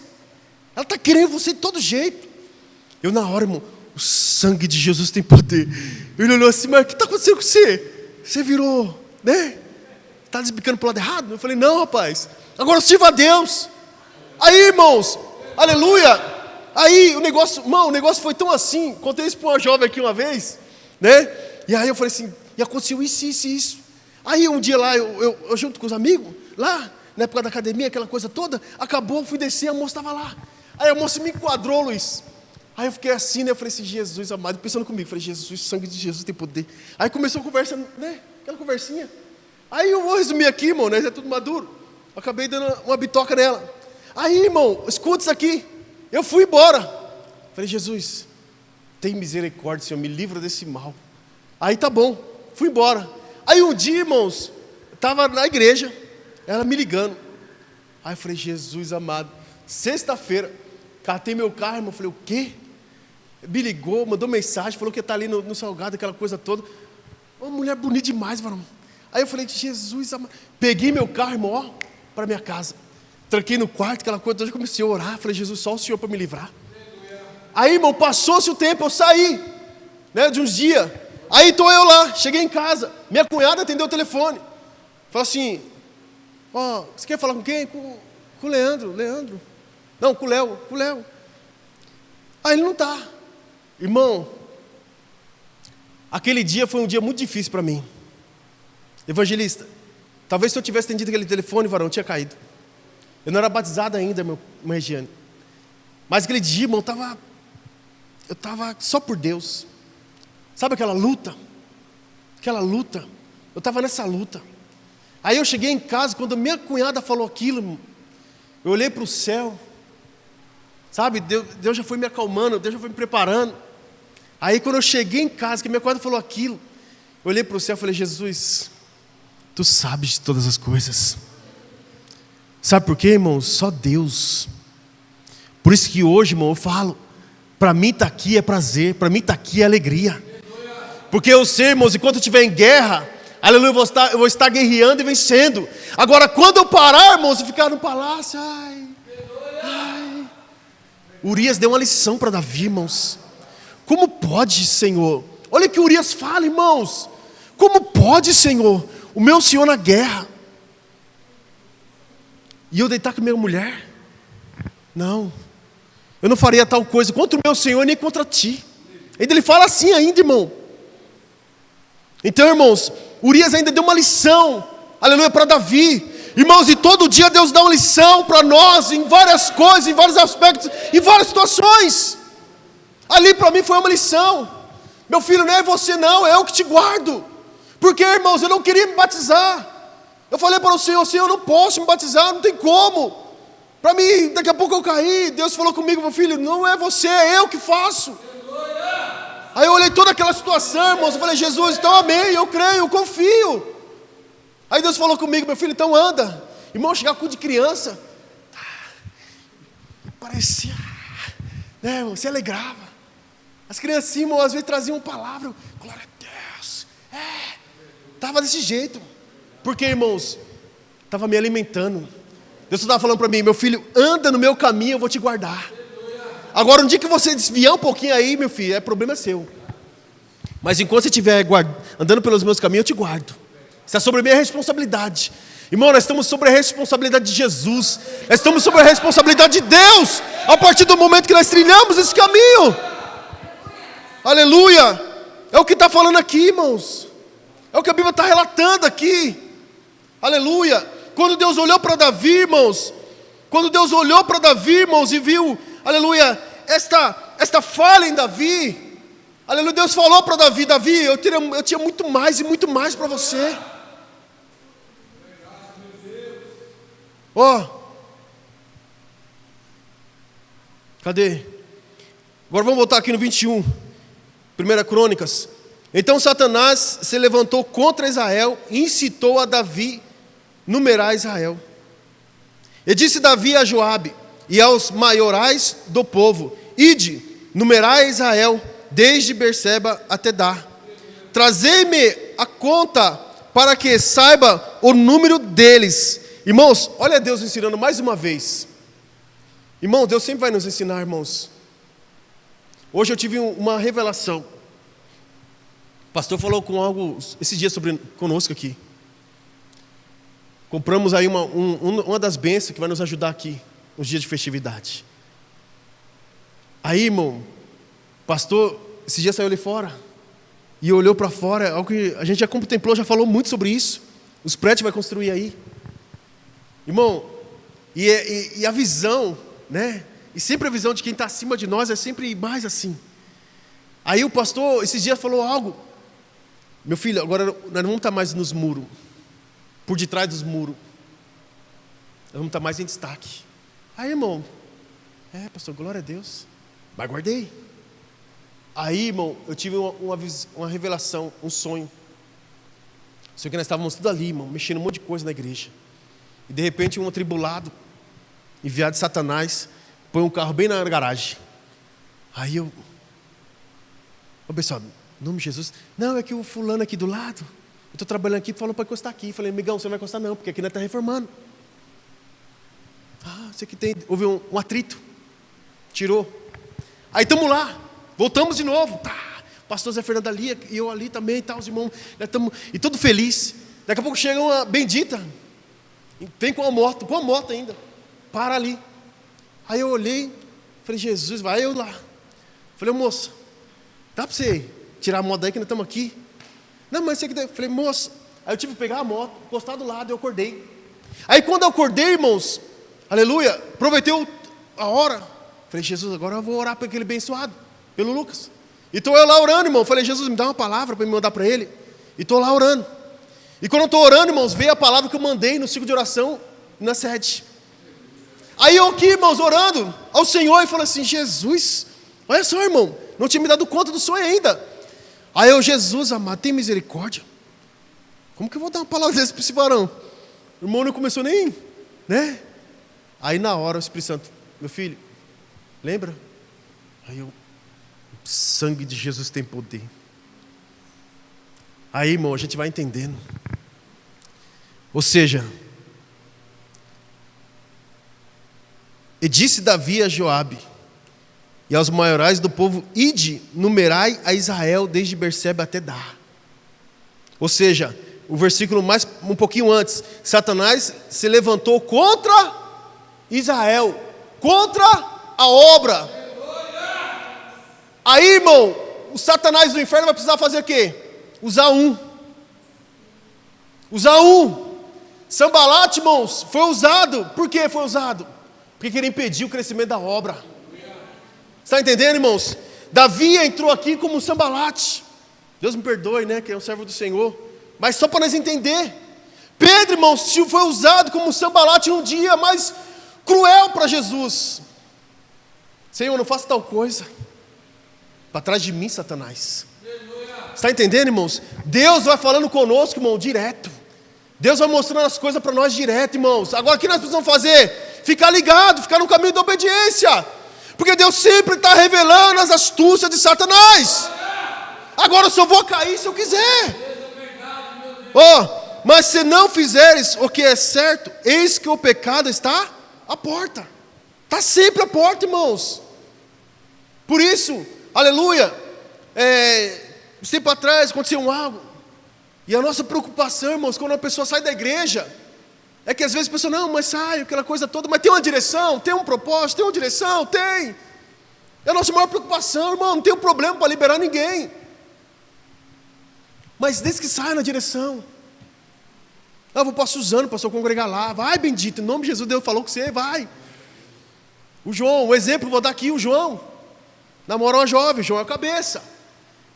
S1: Ela está querendo você de todo jeito. Eu, na hora, irmão, o sangue de Jesus tem poder. Ele olhou assim: mas o que está acontecendo com você? Você virou, né? Está desbicando para o lado errado? Eu falei: não, rapaz, agora sirva a Deus. Aí, irmãos, aleluia. Aí o negócio foi tão assim. Contei isso para uma jovem aqui uma vez, né? E aí eu falei assim: e aconteceu isso. Aí um dia lá, eu junto com os amigos, lá, na época da academia, aquela coisa toda, acabou, fui descer, a moça estava lá. Aí a moça me enquadrou, Luiz. Aí eu fiquei assim, né? Eu falei assim: Jesus amado, pensando comigo, falei: Jesus, o sangue de Jesus tem poder. Aí começou a conversa, né? Aquela conversinha. Aí eu vou resumir aqui, irmão, né? É tudo maduro. Eu acabei dando uma bitoca nela. Aí, irmão, escuta isso aqui. Eu fui embora. Falei: Jesus, tem misericórdia, Senhor, me livra desse mal. Aí tá bom, fui embora. Aí um dia, irmãos, estava na igreja, ela me ligando. Aí eu falei: Jesus amado, sexta-feira, catei meu carro, irmão, falei: o quê? Me ligou, mandou mensagem, falou que está ali no salgado, aquela coisa toda. Uma mulher bonita demais, varão. Aí eu falei: Jesus amado. Peguei meu carro, irmão, ó, para minha casa. Tranquei no quarto, aquela coisa toda, comecei a orar. Falei: Jesus, só o Senhor para me livrar. Aí, irmão, passou-se o tempo, eu saí, né, de uns dias. Aí estou eu lá, cheguei em casa. Minha cunhada atendeu o telefone. Falou assim: ó, você quer falar com quem? Com o Leandro. Não, com o Léo. Aí ele não está. Irmão, aquele dia foi um dia muito difícil para mim. Evangelista, talvez se eu tivesse atendido aquele telefone, varão, eu tinha caído. Eu não era batizado ainda, meu Regiane. Mas aquele dia, irmão, eu estava só por Deus. Sabe aquela luta? Eu estava nessa luta. Aí eu cheguei em casa, quando minha cunhada falou aquilo, irmão, eu olhei para o céu. Sabe, Deus já foi me acalmando, Deus já foi me preparando. Aí quando eu cheguei em casa, que minha cunhada falou aquilo, eu olhei para o céu e falei: Jesus, Tu sabes de todas as coisas. Sabe por quê, irmãos? Só Deus. Por isso que hoje, irmão, eu falo, para mim estar aqui é prazer, para mim estar aqui é alegria. Porque eu sei, irmãos, enquanto eu estiver em guerra, aleluia, eu vou estar guerreando e vencendo. Agora, quando eu parar, irmãos, e ficar no palácio, Urias deu uma lição para Davi, irmãos. Como pode, Senhor? Olha o que Urias fala, irmãos. Como pode, Senhor, o meu Senhor na guerra, e eu deitar com a minha mulher? Não, eu não faria tal coisa contra o meu Senhor, nem contra ti. Ainda ele fala assim ainda, irmão. Então, irmãos, Urias ainda deu uma lição, aleluia, para Davi. Irmãos, e todo dia Deus dá uma lição para nós, em várias coisas, em vários aspectos, em várias situações. Ali para mim foi uma lição. Meu filho, não é você não, é eu que te guardo. Porque, irmãos, eu não queria me batizar. Eu falei para o Senhor, Senhor, eu não posso me batizar, não tem como. Para mim, daqui a pouco eu caí. Deus falou comigo, meu filho, não é você, é eu que faço. Aí eu olhei toda aquela situação, irmãos, eu falei, Jesus, então amém, eu creio, eu confio. Aí Deus falou comigo, meu filho, então anda. Irmão, chegar com de criança, parecia, né, irmão, se alegrava. As criancinhas, irmão, às vezes traziam uma palavra, glória a Deus. Estava desse jeito. Porque, irmãos, estava me alimentando. Deus estava falando para mim, meu filho, anda no meu caminho, eu vou te guardar. Agora, um dia que você desviar um pouquinho aí, meu filho, problema seu. Mas enquanto você estiver andando pelos meus caminhos, eu te guardo. Isso é sobre a minha responsabilidade. Irmão, nós estamos sobre a responsabilidade de Jesus. Nós estamos sobre a responsabilidade de Deus. A partir do momento que nós trilhamos esse caminho. Aleluia. É o que está falando aqui, irmãos. É o que a Bíblia está relatando aqui. Aleluia. Quando Deus olhou para Davi, irmãos. Quando Deus olhou para Davi, irmãos, e viu, aleluia, esta falha em Davi. Aleluia, Deus falou para Davi, Davi, eu tinha muito mais e muito mais para você. Cadê? Agora vamos voltar aqui no 21. 1 Crônicas. Então Satanás se levantou contra Israel e incitou a Davi numerar Israel. E disse Davi a Joabe e aos maiorais do povo: ide, numerai Israel, desde Berseba até Dan. Trazei-me a conta, para que saiba o número deles. Irmãos, olha Deus ensinando mais uma vez. Irmão, Deus sempre vai nos ensinar, irmãos. Hoje eu tive uma revelação. O pastor falou com algo esses dias conosco aqui. Compramos aí uma das bênçãos que vai nos ajudar aqui nos dias de festividade. Aí, irmão, o pastor esse dia saiu ali fora e olhou para fora, algo que a gente já contemplou, já falou muito sobre isso. Os prédios vai construir aí. Irmão, e a visão, né? E sempre a visão de quem está acima de nós é sempre mais assim. Aí o pastor esses dias falou algo. Meu filho, agora nós não vamos estar mais nos muros, por detrás dos muros. Nós vamos estar mais em destaque. Aí, irmão, pastor, glória a Deus. Mas guardei. Aí, irmão, eu tive uma revelação, um sonho. Só que nós estávamos tudo ali, irmão, mexendo um monte de coisa na igreja. E de repente um atribulado, enviado de Satanás, põe um carro bem na garagem. Aí eu, pessoal, em nome de Jesus, não, é que o fulano aqui do lado, eu estou trabalhando aqui, falou para encostar aqui. Falei, amigão, você não vai encostar não, porque aqui nós estamos reformando. Isso aqui houve um atrito. Tirou. Aí estamos lá, voltamos de novo. O pastor Zé Fernando ali, e eu ali também, e tal, os irmãos, e todo feliz. Daqui a pouco chega uma bendita, vem com a moto ainda, para ali. Aí eu olhei, falei, Jesus, vai eu lá. Falei, moça, dá para você tirar a moto daí que nós estamos aqui? Não, mas você que... Falei, moça, aí eu tive que pegar a moto, encostar do lado, eu acordei. Aí quando eu acordei, irmãos, aleluia, aproveitei a hora. Falei, Jesus, agora eu vou orar para aquele abençoado, pelo Lucas. E estou eu lá orando, irmão. Falei, Jesus, me dá uma palavra para me mandar para ele. E estou lá orando. E quando eu estou orando, irmãos, veio a palavra que eu mandei no ciclo de oração na sede. Aí eu aqui, irmãos, orando ao Senhor e falei assim, Jesus, olha só, irmão, não tinha me dado conta do sonho ainda. Aí eu, Jesus amado, tem misericórdia. Como que eu vou dar uma palavra dessa para esse varão? O irmão não começou nem, né? Aí na hora o Espírito Santo, meu filho, lembra? Aí eu, o sangue de Jesus tem poder. Aí, irmão, a gente vai entendendo. Ou seja, e disse Davi a Joabe e aos maiorais do povo: ide, numerai a Israel desde Berseba até Dan. Ou seja, o versículo mais um pouquinho antes, Satanás se levantou contra Israel, contra a obra. Aí, irmão, o Satanás do inferno vai precisar fazer o quê? Usar um. Sanbalate, irmãos, foi usado. Por que foi usado? Porque queria impedir o crescimento da obra. Está entendendo, irmãos? Davi entrou aqui como Sanbalate. Deus me perdoe, né, que é um servo do Senhor. Mas só para nós entender. Pedro, irmãos, foi usado como Sanbalate um dia mais cruel para Jesus. Senhor, não faça tal coisa. Para trás de mim, Satanás. Está entendendo, irmãos? Deus vai falando conosco, irmão, direto. Deus vai mostrando as coisas para nós direto, irmãos. Agora o que nós precisamos fazer? Ficar ligado, ficar no caminho da obediência. Porque Deus sempre está revelando as astúcias de Satanás. Agora eu só vou cair se eu quiser. Mas se não fizeres o que é certo, eis que o pecado está à porta. Está sempre à porta, irmãos. Por isso, aleluia, um tempo atrás aconteceu algo. E a nossa preocupação, irmãos, quando a pessoa sai da igreja, é que às vezes a pessoa, não, mas sai, aquela coisa toda, mas tem uma direção, tem um propósito, tem uma direção, tem. É a nossa maior preocupação, irmão, não tem um problema para liberar ninguém. Mas desde que saia na direção. Eu vou para Suzano, para congregar lá. Vai, bendito, em nome de Jesus, Deus falou com você, vai. O João, o exemplo, vou dar aqui, o João. Namorou uma jovem, o João é a cabeça.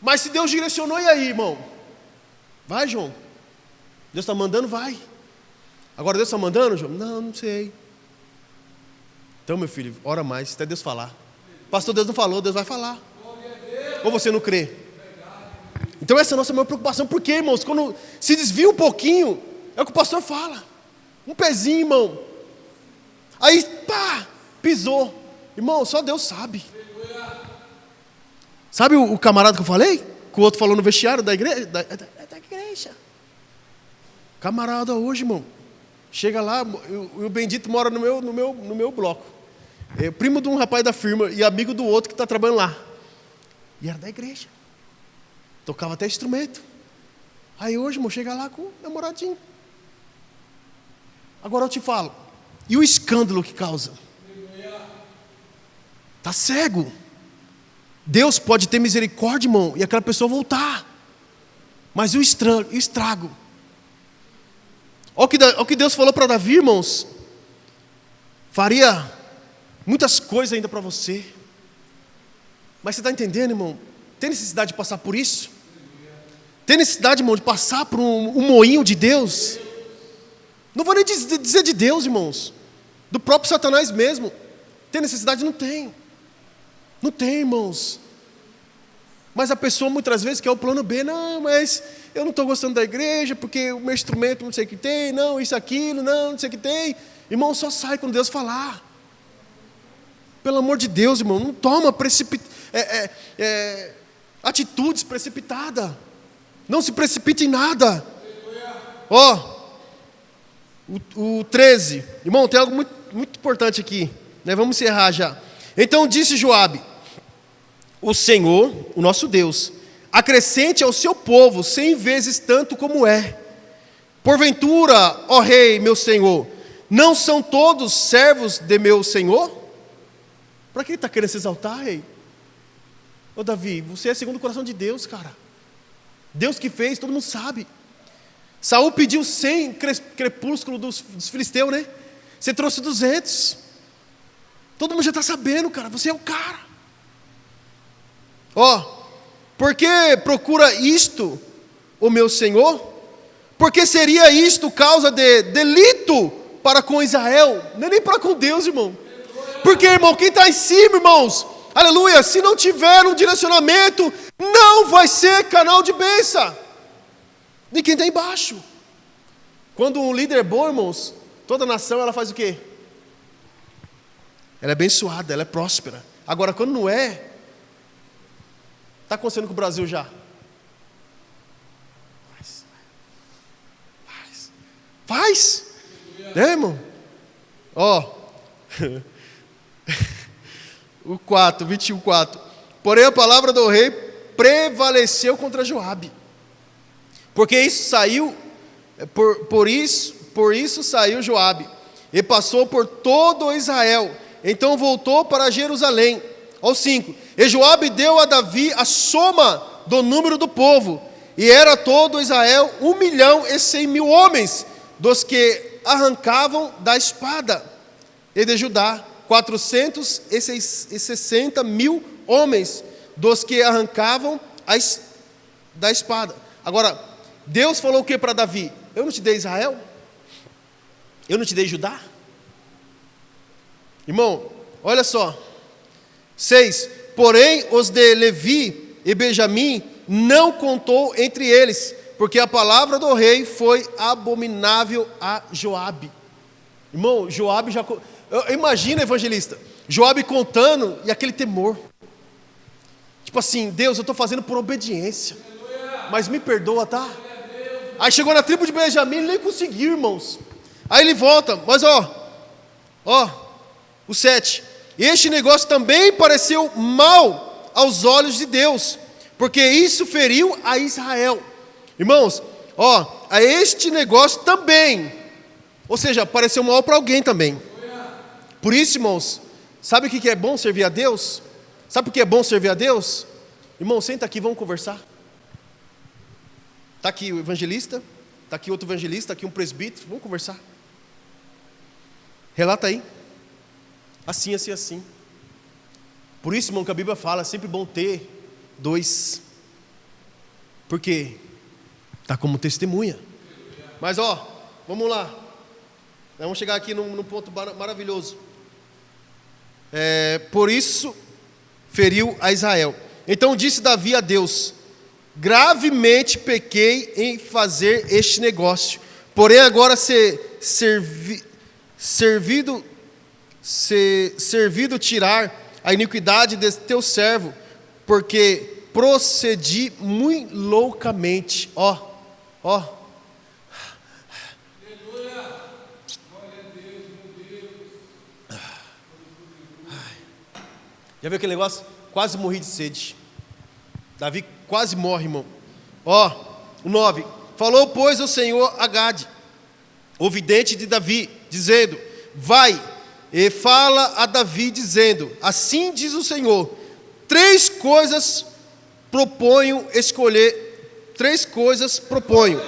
S1: Mas se Deus direcionou, e aí, irmão? Vai, João. Deus está mandando, vai. Agora Deus está mandando, João? Não sei. Então, meu filho, ora mais, até Deus falar. Pastor, Deus não falou, Deus vai falar. Ou você não crê? Então essa é a nossa maior preocupação. Por quê, irmãos? Quando se desvia um pouquinho, é o que o pastor fala. Um pezinho, irmão. Aí, pá, pisou. Irmão, só Deus sabe. Sabe o camarada que eu falei? Que o outro falou no vestiário da igreja? Da igreja. Camarada hoje, irmão. Chega lá, o bendito mora no meu bloco. É primo de um rapaz da firma e amigo do outro que está trabalhando lá. E era da igreja. Tocava até instrumento. Aí hoje, irmão, chega lá com o namoradinho. Agora eu te falo. E o escândalo que causa? Está cego. Deus pode ter misericórdia, irmão, e aquela pessoa voltar. Mas o estrago. Olha o que Deus falou para Davi, irmãos. Faria muitas coisas ainda para você. Mas você está entendendo, irmão? Tem necessidade de passar por isso? Tem necessidade, irmão, de passar por um moinho de Deus? Não vou nem dizer de Deus, irmãos. Do próprio Satanás mesmo. Tem necessidade? Não tem. Não tem, irmãos. Mas a pessoa muitas vezes quer o plano B. Não, mas eu não estou gostando da igreja, porque o meu instrumento não sei o que tem, não, isso, aquilo, não sei o que tem. Irmão, só sai quando Deus falar. Pelo amor de Deus, irmão, não toma atitudes precipitadas. Não se precipite em nada. O 13. Irmão, tem algo muito, muito importante aqui, né? Vamos encerrar já. Então disse Joabe: o Senhor, o nosso Deus, acrescente ao seu povo 100 vezes tanto como é. Porventura, ó rei, meu senhor, não são todos servos de meu senhor? Para que ele está querendo se exaltar, rei? Ô Davi, você é segundo o coração de Deus, cara. Deus que fez, todo mundo sabe. Saul pediu 100 crepúsculos dos filisteus, né? Você trouxe 200. Todo mundo já está sabendo, cara. Você é o cara. Por que procura isto, o meu Senhor? Porque seria isto causa de delito para com Israel, não é nem para com Deus, irmão. Porque, irmão, quem está em cima, irmãos, aleluia, se não tiver um direcionamento, não vai ser canal de bênção. De quem está embaixo. Quando um líder é bom, irmãos, toda nação ela faz o quê? ela é abençoada, ela é próspera. Agora, quando não é, está acontecendo com o Brasil já. Faz. Né, irmão? Ó. O 4, 21:4. Porém a palavra do rei prevaleceu contra Joabe. Porque isso saiu, por isso saiu Joabe, e passou por todo Israel. Então voltou para Jerusalém. Ao 5. E Joabe deu a Davi a soma do número do povo, e era todo Israel 1.100.000 homens, dos que arrancavam da espada, e de Judá 460.000 homens, dos que arrancavam da espada. Agora, Deus falou o que para Davi? Eu não te dei Israel? Eu não te dei Judá? Irmão, olha só. 6. Porém os de Levi e Benjamim não contou entre eles, porque a palavra do rei foi abominável a Joabe. Irmão, Joabe já... Imagina, evangelista, Joabe contando e aquele temor. Tipo assim, Deus, eu estou fazendo por obediência, mas me perdoa, tá? Aí chegou na tribo de Benjamim, ele nem conseguiu, irmãos. Aí ele volta, mas o 7. Este negócio também pareceu mal aos olhos de Deus, porque isso feriu a Israel. Irmãos, a este negócio também, ou seja, pareceu mal para alguém também. Por isso, irmãos, sabe o que é bom servir a Deus? Sabe por que é bom servir a Deus? Irmão, senta aqui, vamos conversar. Está aqui o evangelista, está aqui outro evangelista, está aqui um presbítero, vamos conversar. Relata aí. Assim, assim, assim. Por isso, irmão, que a Bíblia fala, é sempre bom ter 2. Por quê? Está como testemunha. Mas vamos lá. Vamos chegar aqui num ponto maravilhoso. Por isso feriu a Israel. Então disse Davi a Deus: gravemente pequei em fazer este negócio. Porém agora servido tirar a iniquidade de teu servo, porque procedi muito loucamente. Já viu aquele negócio? Quase morri de sede. Davi quase morre, irmão. O 9. Falou, pois, o Senhor a Gade, o vidente de Davi, dizendo: vai e fala a Davi, dizendo: assim diz o Senhor, 3 coisas proponho escolher. 3 coisas proponho.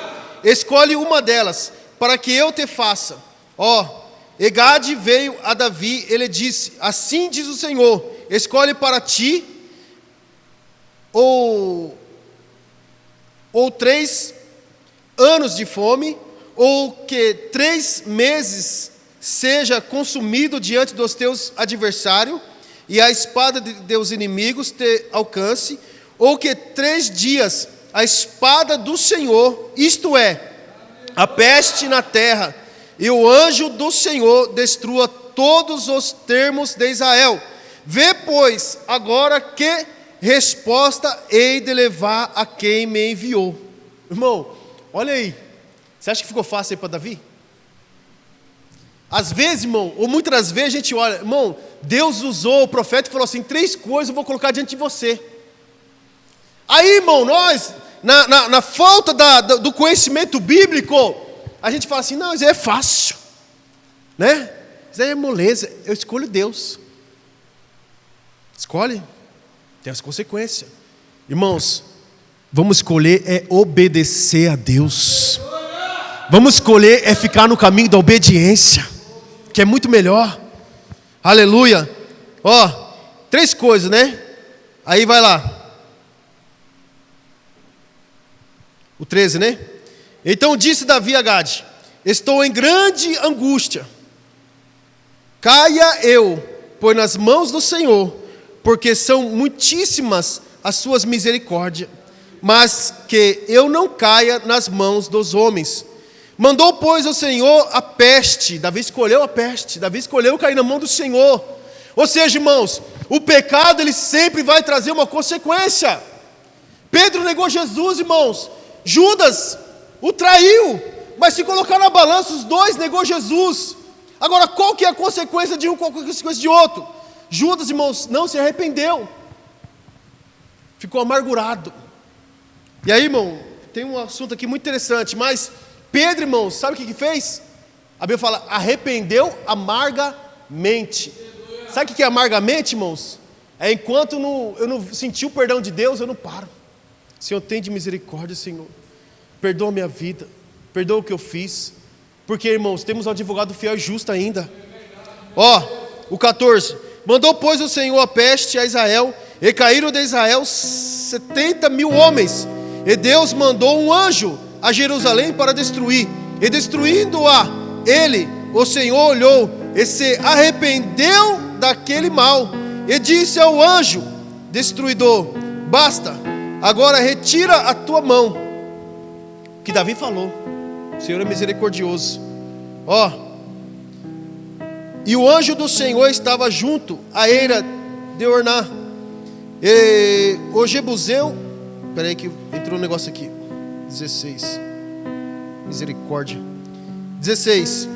S1: Escolhe uma delas, para que eu te faça. E Gade veio a Davi, ele disse: assim diz o Senhor, escolhe para ti ou 3 anos de fome, ou que 3 meses seja consumido diante dos teus adversários, e a espada de teus inimigos te alcance, ou que 3 dias a espada do Senhor, isto é, a peste na terra, e o anjo do Senhor destrua todos os termos de Israel. Vê, pois, agora que resposta hei de levar a quem me enviou. Irmão, olha aí. Você acha que ficou fácil aí para Davi? Às vezes, irmão, ou muitas vezes a gente olha, irmão, Deus usou o profeta e falou assim: 3 coisas eu vou colocar diante de você. Aí, irmão, nós, na falta do conhecimento bíblico, a gente fala assim: não, isso aí é fácil, né? Isso aí é moleza, eu escolho Deus. Escolhe, tem as consequências. Irmãos, vamos escolher é obedecer a Deus. Vamos escolher é ficar no caminho da obediência, que é muito melhor. Aleluia. 3 coisas, né? Aí vai lá. O 13, né? Então disse Davi a Gade: estou em grande angústia. Caia eu, pois nas mãos do Senhor, porque são muitíssimas as suas misericórdias, mas que eu não caia nas mãos dos homens. Mandou, pois, o Senhor a peste. Davi escolheu a peste. Davi escolheu cair na mão do Senhor. Ou seja, irmãos, o pecado ele sempre vai trazer uma consequência. Pedro negou Jesus, irmãos. Judas o traiu, mas se colocar na balança, os dois negou Jesus. Agora, qual que é a consequência de um, qual que é a consequência de outro? Judas, irmãos, não se arrependeu, ficou amargurado. E aí, irmão, tem um assunto aqui muito interessante, mas Pedro, irmãos, sabe o que fez? A Bíblia fala, arrependeu amargamente. Sabe o que é amargamente, irmãos? É enquanto eu não senti o perdão de Deus, eu não paro. Senhor, tem de misericórdia, Senhor. Perdoa a minha vida, perdoa o que eu fiz. Porque, irmãos, temos um advogado fiel e justo ainda. O 14. Mandou, pois, o Senhor a peste a Israel, e caíram de Israel 70.000 homens. E Deus mandou um anjo a Jerusalém para destruir. E destruindo-a ele, o Senhor olhou e se arrependeu daquele mal. E disse ao anjo destruidor: basta, agora retira a tua mão. Que Davi falou. O Senhor é misericordioso. E o anjo do Senhor estava junto à eira de Orná. E o Jebuseu, espera aí que entrou um negócio aqui. 16. Misericórdia. 16.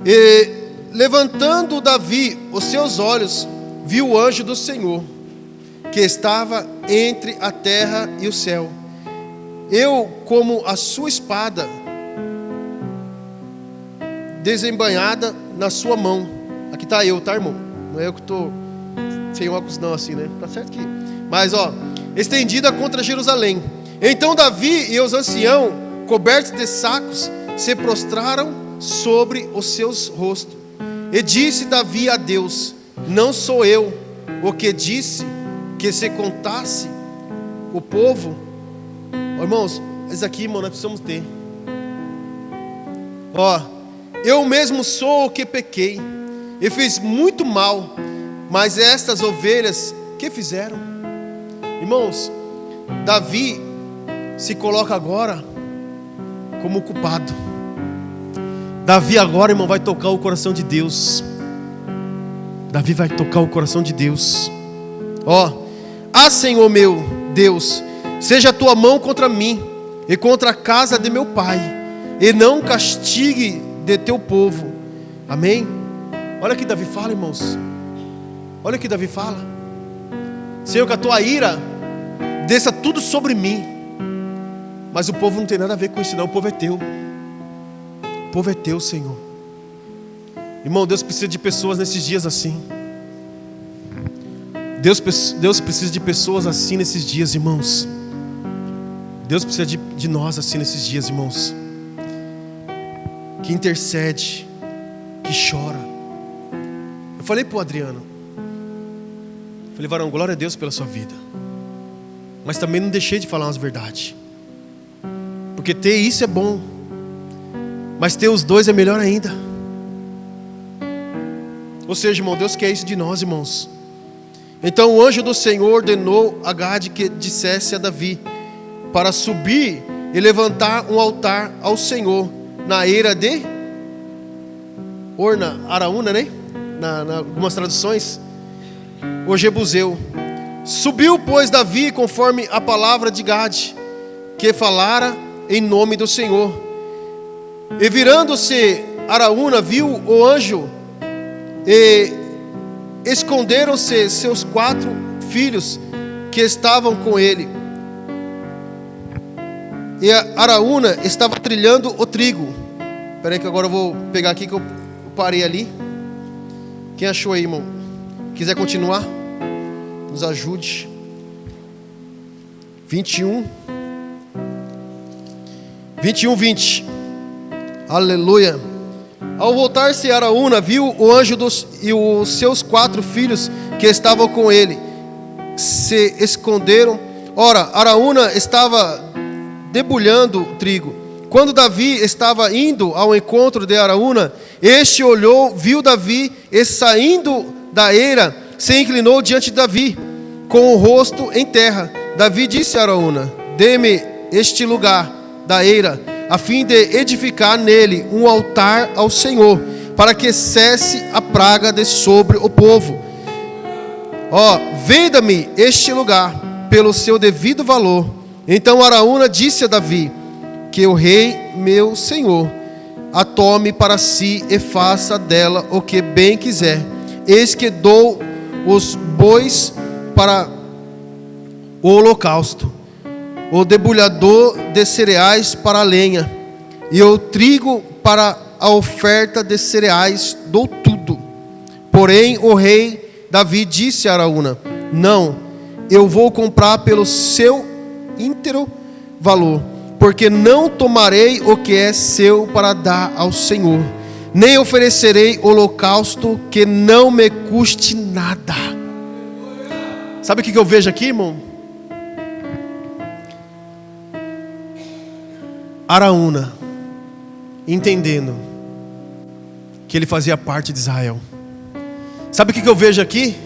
S1: E levantando Davi os seus olhos, viu o anjo do Senhor, que estava entre a terra e o céu. Eu, como a sua espada, desembainhada na sua mão. Aqui está eu, tá, irmão? Não é eu que estou sem óculos não, assim, né? Tá certo que... Mas, estendida contra Jerusalém. Então Davi e os anciãos, cobertos de sacos, se prostraram sobre os seus rostos. E disse Davi a Deus: não sou eu o que disse que se contasse o povo? Irmãos, isso aqui, irmão, nós precisamos ter. Eu mesmo sou o que pequei e fiz muito mal, mas estas ovelhas, que fizeram? Irmãos, Davi se coloca agora como culpado. Davi agora, irmão, vai tocar o coração de Deus. Davi vai tocar o coração de Deus. Senhor meu Deus, seja a tua mão contra mim e contra a casa de meu pai, e não castigue de teu povo. Amém? Olha o que Davi fala, irmãos. Olha o que Davi fala. Senhor, que a tua ira desça tudo sobre mim. Mas o povo não tem nada a ver com isso não. O povo é teu. O povo é teu, Senhor. Irmão, Deus precisa de pessoas nesses dias assim. Deus precisa de pessoas assim nesses dias, irmãos. Deus precisa de nós assim nesses dias, irmãos. Que intercede, que chora. Eu falei para o Adriano, falei: varão, glória a Deus pela sua vida, mas também não deixei de falar umas verdades, porque ter isso é bom, mas ter os dois é melhor ainda. Ou seja, irmão, Deus quer isso de nós, irmãos. Então o anjo do Senhor ordenou a Gade que dissesse a Davi para subir e levantar um altar ao Senhor na eira de Orna, Araúna, né? Na algumas traduções, o Jebuseu. Subiu, pois, Davi conforme a palavra de Gade, que falara em nome do Senhor. E virando-se Araúna, viu o anjo, e esconderam-se seus 4 filhos que estavam com ele. E a Araúna estava trilhando o trigo. Espera aí que agora eu vou pegar aqui que eu parei ali. Quem achou aí, irmão? Quiser continuar? Nos ajude. 21, 20. Aleluia. Ao voltar-se Araúna, viu o anjo e os seus 4 filhos que estavam com ele. Se esconderam. Ora, Araúna estava debulhando o trigo. Quando Davi estava indo ao encontro de Araúna, este olhou, viu Davi, e saindo da eira, se inclinou diante de Davi, com o rosto em terra. Davi disse a Araúna: dê-me este lugar da eira, a fim de edificar nele um altar ao Senhor, para que cesse a praga de sobre o povo. Venda-me este lugar pelo seu devido valor. Então Araúna disse a Davi: que o rei meu senhor a tome para si e faça dela o que bem quiser. Eis que dou os bois para o holocausto, o debulhador de cereais para a lenha, e o trigo para a oferta de cereais, dou tudo. Porém o rei Davi disse a Araúna: não, eu vou comprar pelo seu íntegro valor, porque não tomarei o que é seu para dar ao Senhor, nem oferecerei holocausto que não me custe nada. Sabe o que eu vejo aqui, irmão? Araúna entendendo que ele fazia parte de Israel. Sabe o que eu vejo aqui?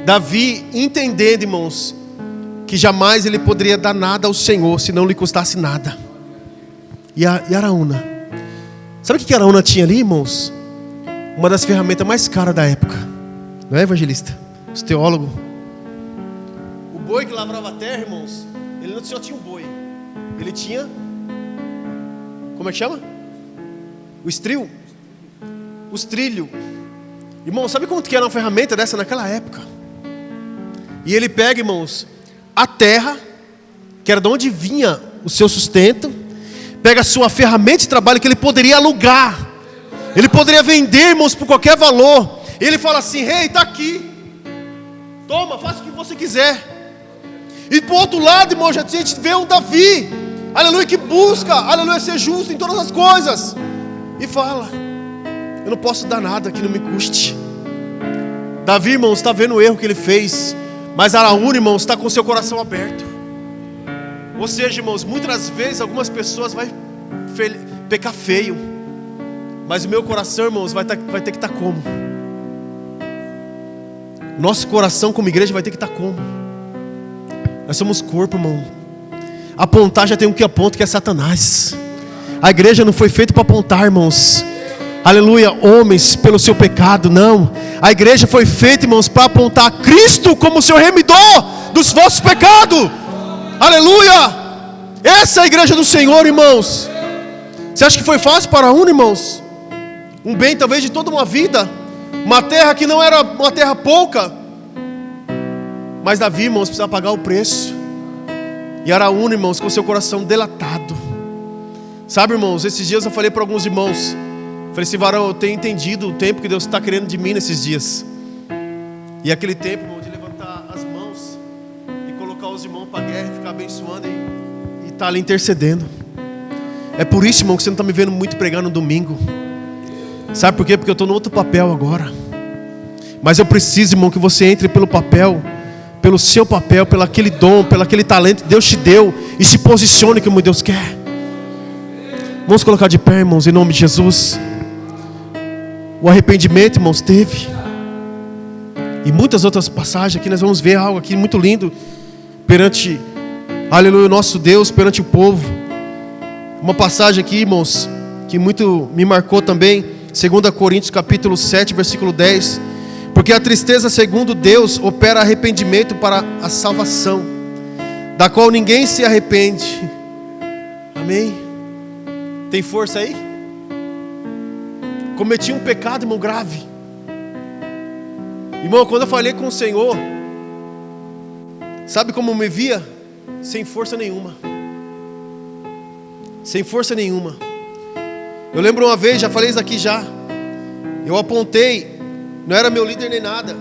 S1: Davi entendendo, irmãos, que jamais ele poderia dar nada ao Senhor se não lhe custasse nada. E Araúna, sabe o que Araúna tinha ali, irmãos? Uma das ferramentas mais caras da época, não é, evangelista? Os teólogos. O boi que lavrava a terra, irmãos, ele não só tinha um boi, ele tinha, como é que chama? O estril, os trilhos. Irmão, sabe quanto que era uma ferramenta dessa naquela época? E ele pega, irmãos, a terra, que era de onde vinha o seu sustento, pega a sua ferramenta de trabalho que ele poderia alugar, ele poderia vender, irmãos, por qualquer valor. E ele fala assim: rei, está aqui, toma, faça o que você quiser. E por outro lado, irmão, a gente vê um Davi, aleluia, que busca, aleluia, ser justo em todas as coisas, e fala: eu não posso dar nada que não me custe. Davi, irmãos, está vendo o erro que ele fez, mas Araúna, irmãos, está com seu coração aberto. Ou seja, irmãos, muitas vezes algumas pessoas vão pecar feio, mas o meu coração, irmãos, vai ter que estar como? Nosso coração como igreja vai ter que estar como? Nós somos corpo, irmão. Apontar já tem um que aponta, que é Satanás. A igreja não foi feita para apontar, irmãos, aleluia, homens pelo seu pecado, não. A igreja foi feita, irmãos, para apontar Cristo como o seu remidor dos vossos pecados. Aleluia. Essa é a igreja do Senhor, irmãos. Você acha que foi fácil para Araúna, irmãos? Um bem talvez de toda uma vida, uma terra que não era uma terra pouca, mas Davi, irmãos, precisava pagar o preço. E Araúna, irmãos, com seu coração delatado. Sabe, irmãos, esses dias eu falei para alguns irmãos, falei assim: varão, eu tenho entendido o tempo que Deus está querendo de mim nesses dias. E aquele tempo, irmão, de levantar as mãos e colocar os irmãos para a guerra, ficar abençoando e estar ali intercedendo. É por isso, irmão, que você não está me vendo muito pregar no domingo. Sabe por quê? Porque eu estou no outro papel agora. Mas eu preciso, irmão, que você entre pelo papel, pelo seu papel, pelo aquele dom, pelo aquele talento que Deus te deu, e se posicione como Deus quer. Vamos colocar de pé, irmãos, em nome de Jesus. O arrependimento, irmãos, teve. E muitas outras passagens aqui, nós vamos ver algo aqui muito lindo perante, aleluia, o nosso Deus, perante o povo. Uma passagem aqui, irmãos, que muito me marcou também, 2 Coríntios capítulo 7, versículo 10. Porque a tristeza, segundo Deus, opera arrependimento para a salvação, da qual ninguém se arrepende. Amém? Tem força aí? Cometi um pecado, irmão, grave. Irmão, quando eu falei com o Senhor, sabe como eu me via? Sem força nenhuma. Sem força nenhuma. Eu lembro uma vez, já falei isso aqui já. Eu apontei, não era meu líder nem nada.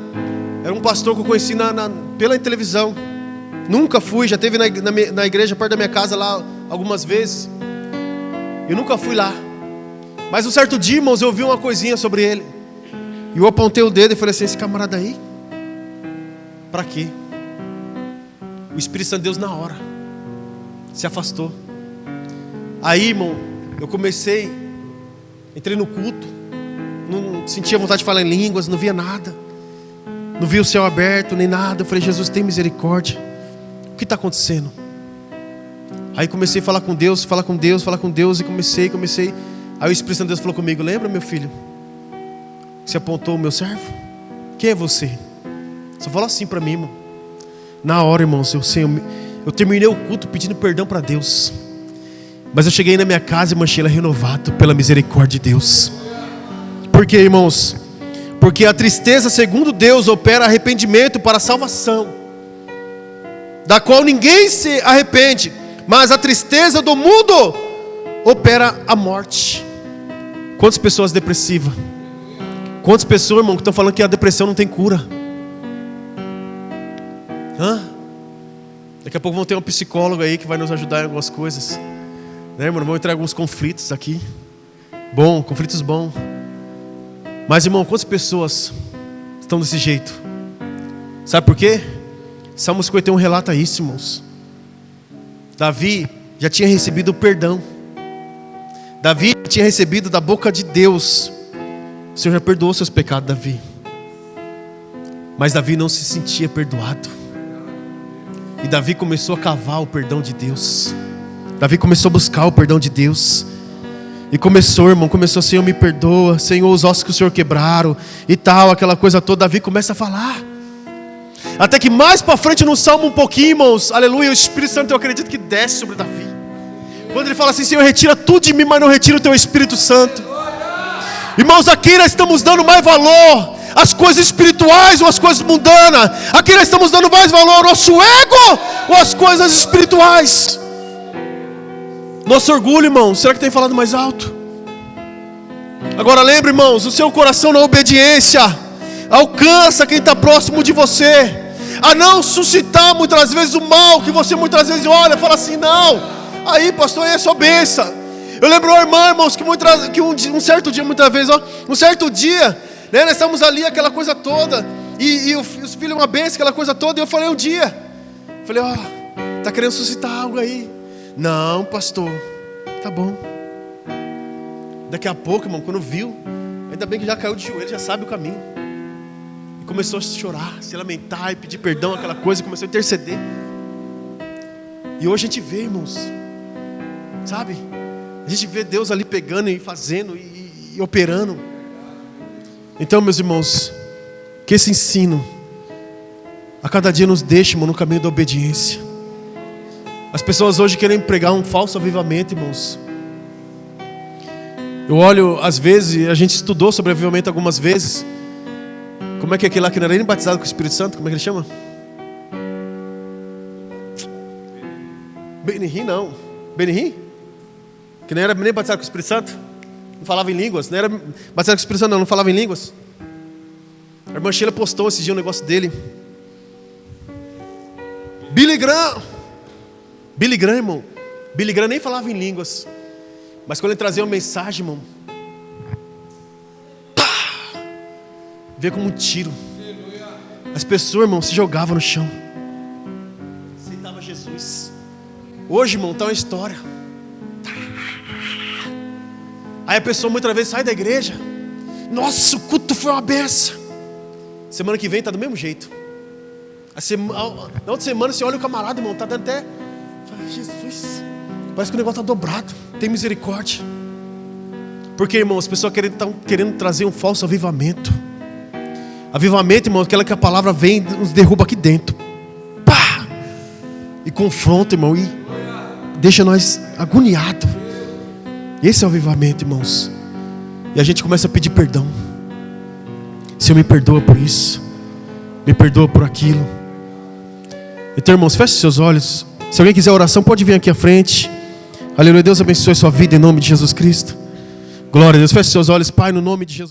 S1: Era um pastor que eu conheci pela televisão. Nunca fui, já esteve na igreja perto da minha casa lá algumas vezes. Eu nunca fui lá. Mas um certo dia, irmãos, eu ouvi uma coisinha sobre ele. E eu apontei o dedo e falei assim: esse camarada aí, para quê? O Espírito Santo de Deus na hora se afastou. Aí, irmão, eu comecei, entrei no culto, não sentia vontade de falar em línguas, não via nada, não via o céu aberto, nem nada. Eu falei: Jesus, tem misericórdia, o que está acontecendo? Aí comecei a falar com Deus, e comecei. Aí o Espírito Santo de Deus falou comigo: lembra, meu filho, Você apontou o meu servo? Quem é você? Só fala assim para mim, irmão. Na hora, irmãos, eu terminei o culto pedindo perdão para Deus. Mas eu cheguei na minha casa e manchei ela renovado pela misericórdia de Deus. Por quê, irmãos? Porque a tristeza, segundo Deus, opera arrependimento para a salvação, da qual ninguém se arrepende. Mas a tristeza do mundo opera a morte. Quantas pessoas depressivas? Quantas pessoas, irmão, que estão falando que a depressão não tem cura? Daqui a pouco vão ter um psicólogo aí que vai nos ajudar em algumas coisas, né, irmão? Vamos entrar em alguns conflitos aqui. Conflitos bons. Mas, irmão, quantas pessoas estão desse jeito? Sabe por quê? Salmo 51 relata isso, irmãos. Davi já tinha recebido o perdão. Davi tinha recebido da boca de Deus. O Senhor já perdoou seus pecados, Davi. Mas Davi não se sentia perdoado. E Davi começou a cavar o perdão de Deus. Davi começou a buscar o perdão de Deus. E começou, irmão, Senhor, me perdoa, Senhor, os ossos que o Senhor quebraram e tal, aquela coisa toda. Davi começa a falar. Até que mais para frente no Salmo um pouquinho, irmãos, aleluia, o Espírito Santo, eu acredito que desce sobre Davi. Quando ele fala assim: Senhor, retira tudo de mim, mas não retira o teu Espírito Santo. Irmãos, aqui nós estamos dando mais valor às coisas espirituais ou às coisas mundanas. Aqui nós estamos dando mais valor ao nosso ego ou às coisas espirituais. Nosso orgulho, irmão, será que tem falado mais alto? Agora lembre, irmãos, o seu coração na obediência alcança quem está próximo de você, a não suscitar muitas vezes o mal que você muitas vezes olha e fala assim: não, aí pastor, aí é só benção. Eu lembro, irmão, irmãos, que um certo dia, muitas vezes, um certo dia, né, nós estamos ali, aquela coisa toda, e os filhos uma benção, aquela coisa toda, e eu falei um dia, está querendo suscitar algo aí. Não, pastor, tá bom. Daqui a pouco, irmão, quando viu, ainda bem que já caiu de joelho, já sabe o caminho. E começou a chorar, se lamentar e pedir perdão, aquela coisa, começou a interceder. E hoje a gente vê, irmãos, sabe? A gente vê Deus ali pegando e fazendo e operando. Então, meus irmãos, que esse ensino a cada dia nos deixe, irmão, no caminho da obediência. As pessoas hoje querem pregar um falso avivamento, irmãos. Eu olho, às vezes, a gente estudou sobre avivamento algumas vezes. Como é que é aquele lá que não era nem batizado com o Espírito Santo? Como é que ele chama? Benihim, não. Benihim? Que não era nem batizado com o Espírito Santo? Não falava em línguas. Não era batizado com o Espírito Santo, não falava em línguas. A irmã Sheila postou esse dia um negócio dele. Billy Graham, irmão. Billy Graham nem falava em línguas. Mas quando ele trazia uma mensagem, irmão, veio como um tiro. As pessoas, irmão, se jogavam no chão. Aceitava Jesus. Hoje, irmão, está uma história. Aí a pessoa muitas vezes sai da igreja. Nossa, o culto foi uma benção. Semana que vem está do mesmo jeito. Na outra semana você olha o camarada, irmão, está dando até... Jesus, parece que o negócio está dobrado. Tem misericórdia. Porque, irmão, as pessoas estão querendo trazer um falso avivamento. Avivamento, irmão, aquela que a palavra vem e nos derruba aqui dentro. Pá! E confronta, irmão, e deixa nós agoniados. Esse é o avivamento, irmãos. E a gente começa a pedir perdão. Senhor, me perdoa por isso. Me perdoa por aquilo. Então, irmãos, feche seus olhos. Se alguém quiser oração, pode vir aqui à frente. Aleluia, Deus abençoe a sua vida em nome de Jesus Cristo. Glória a Deus, feche seus olhos, Pai, no nome de Jesus.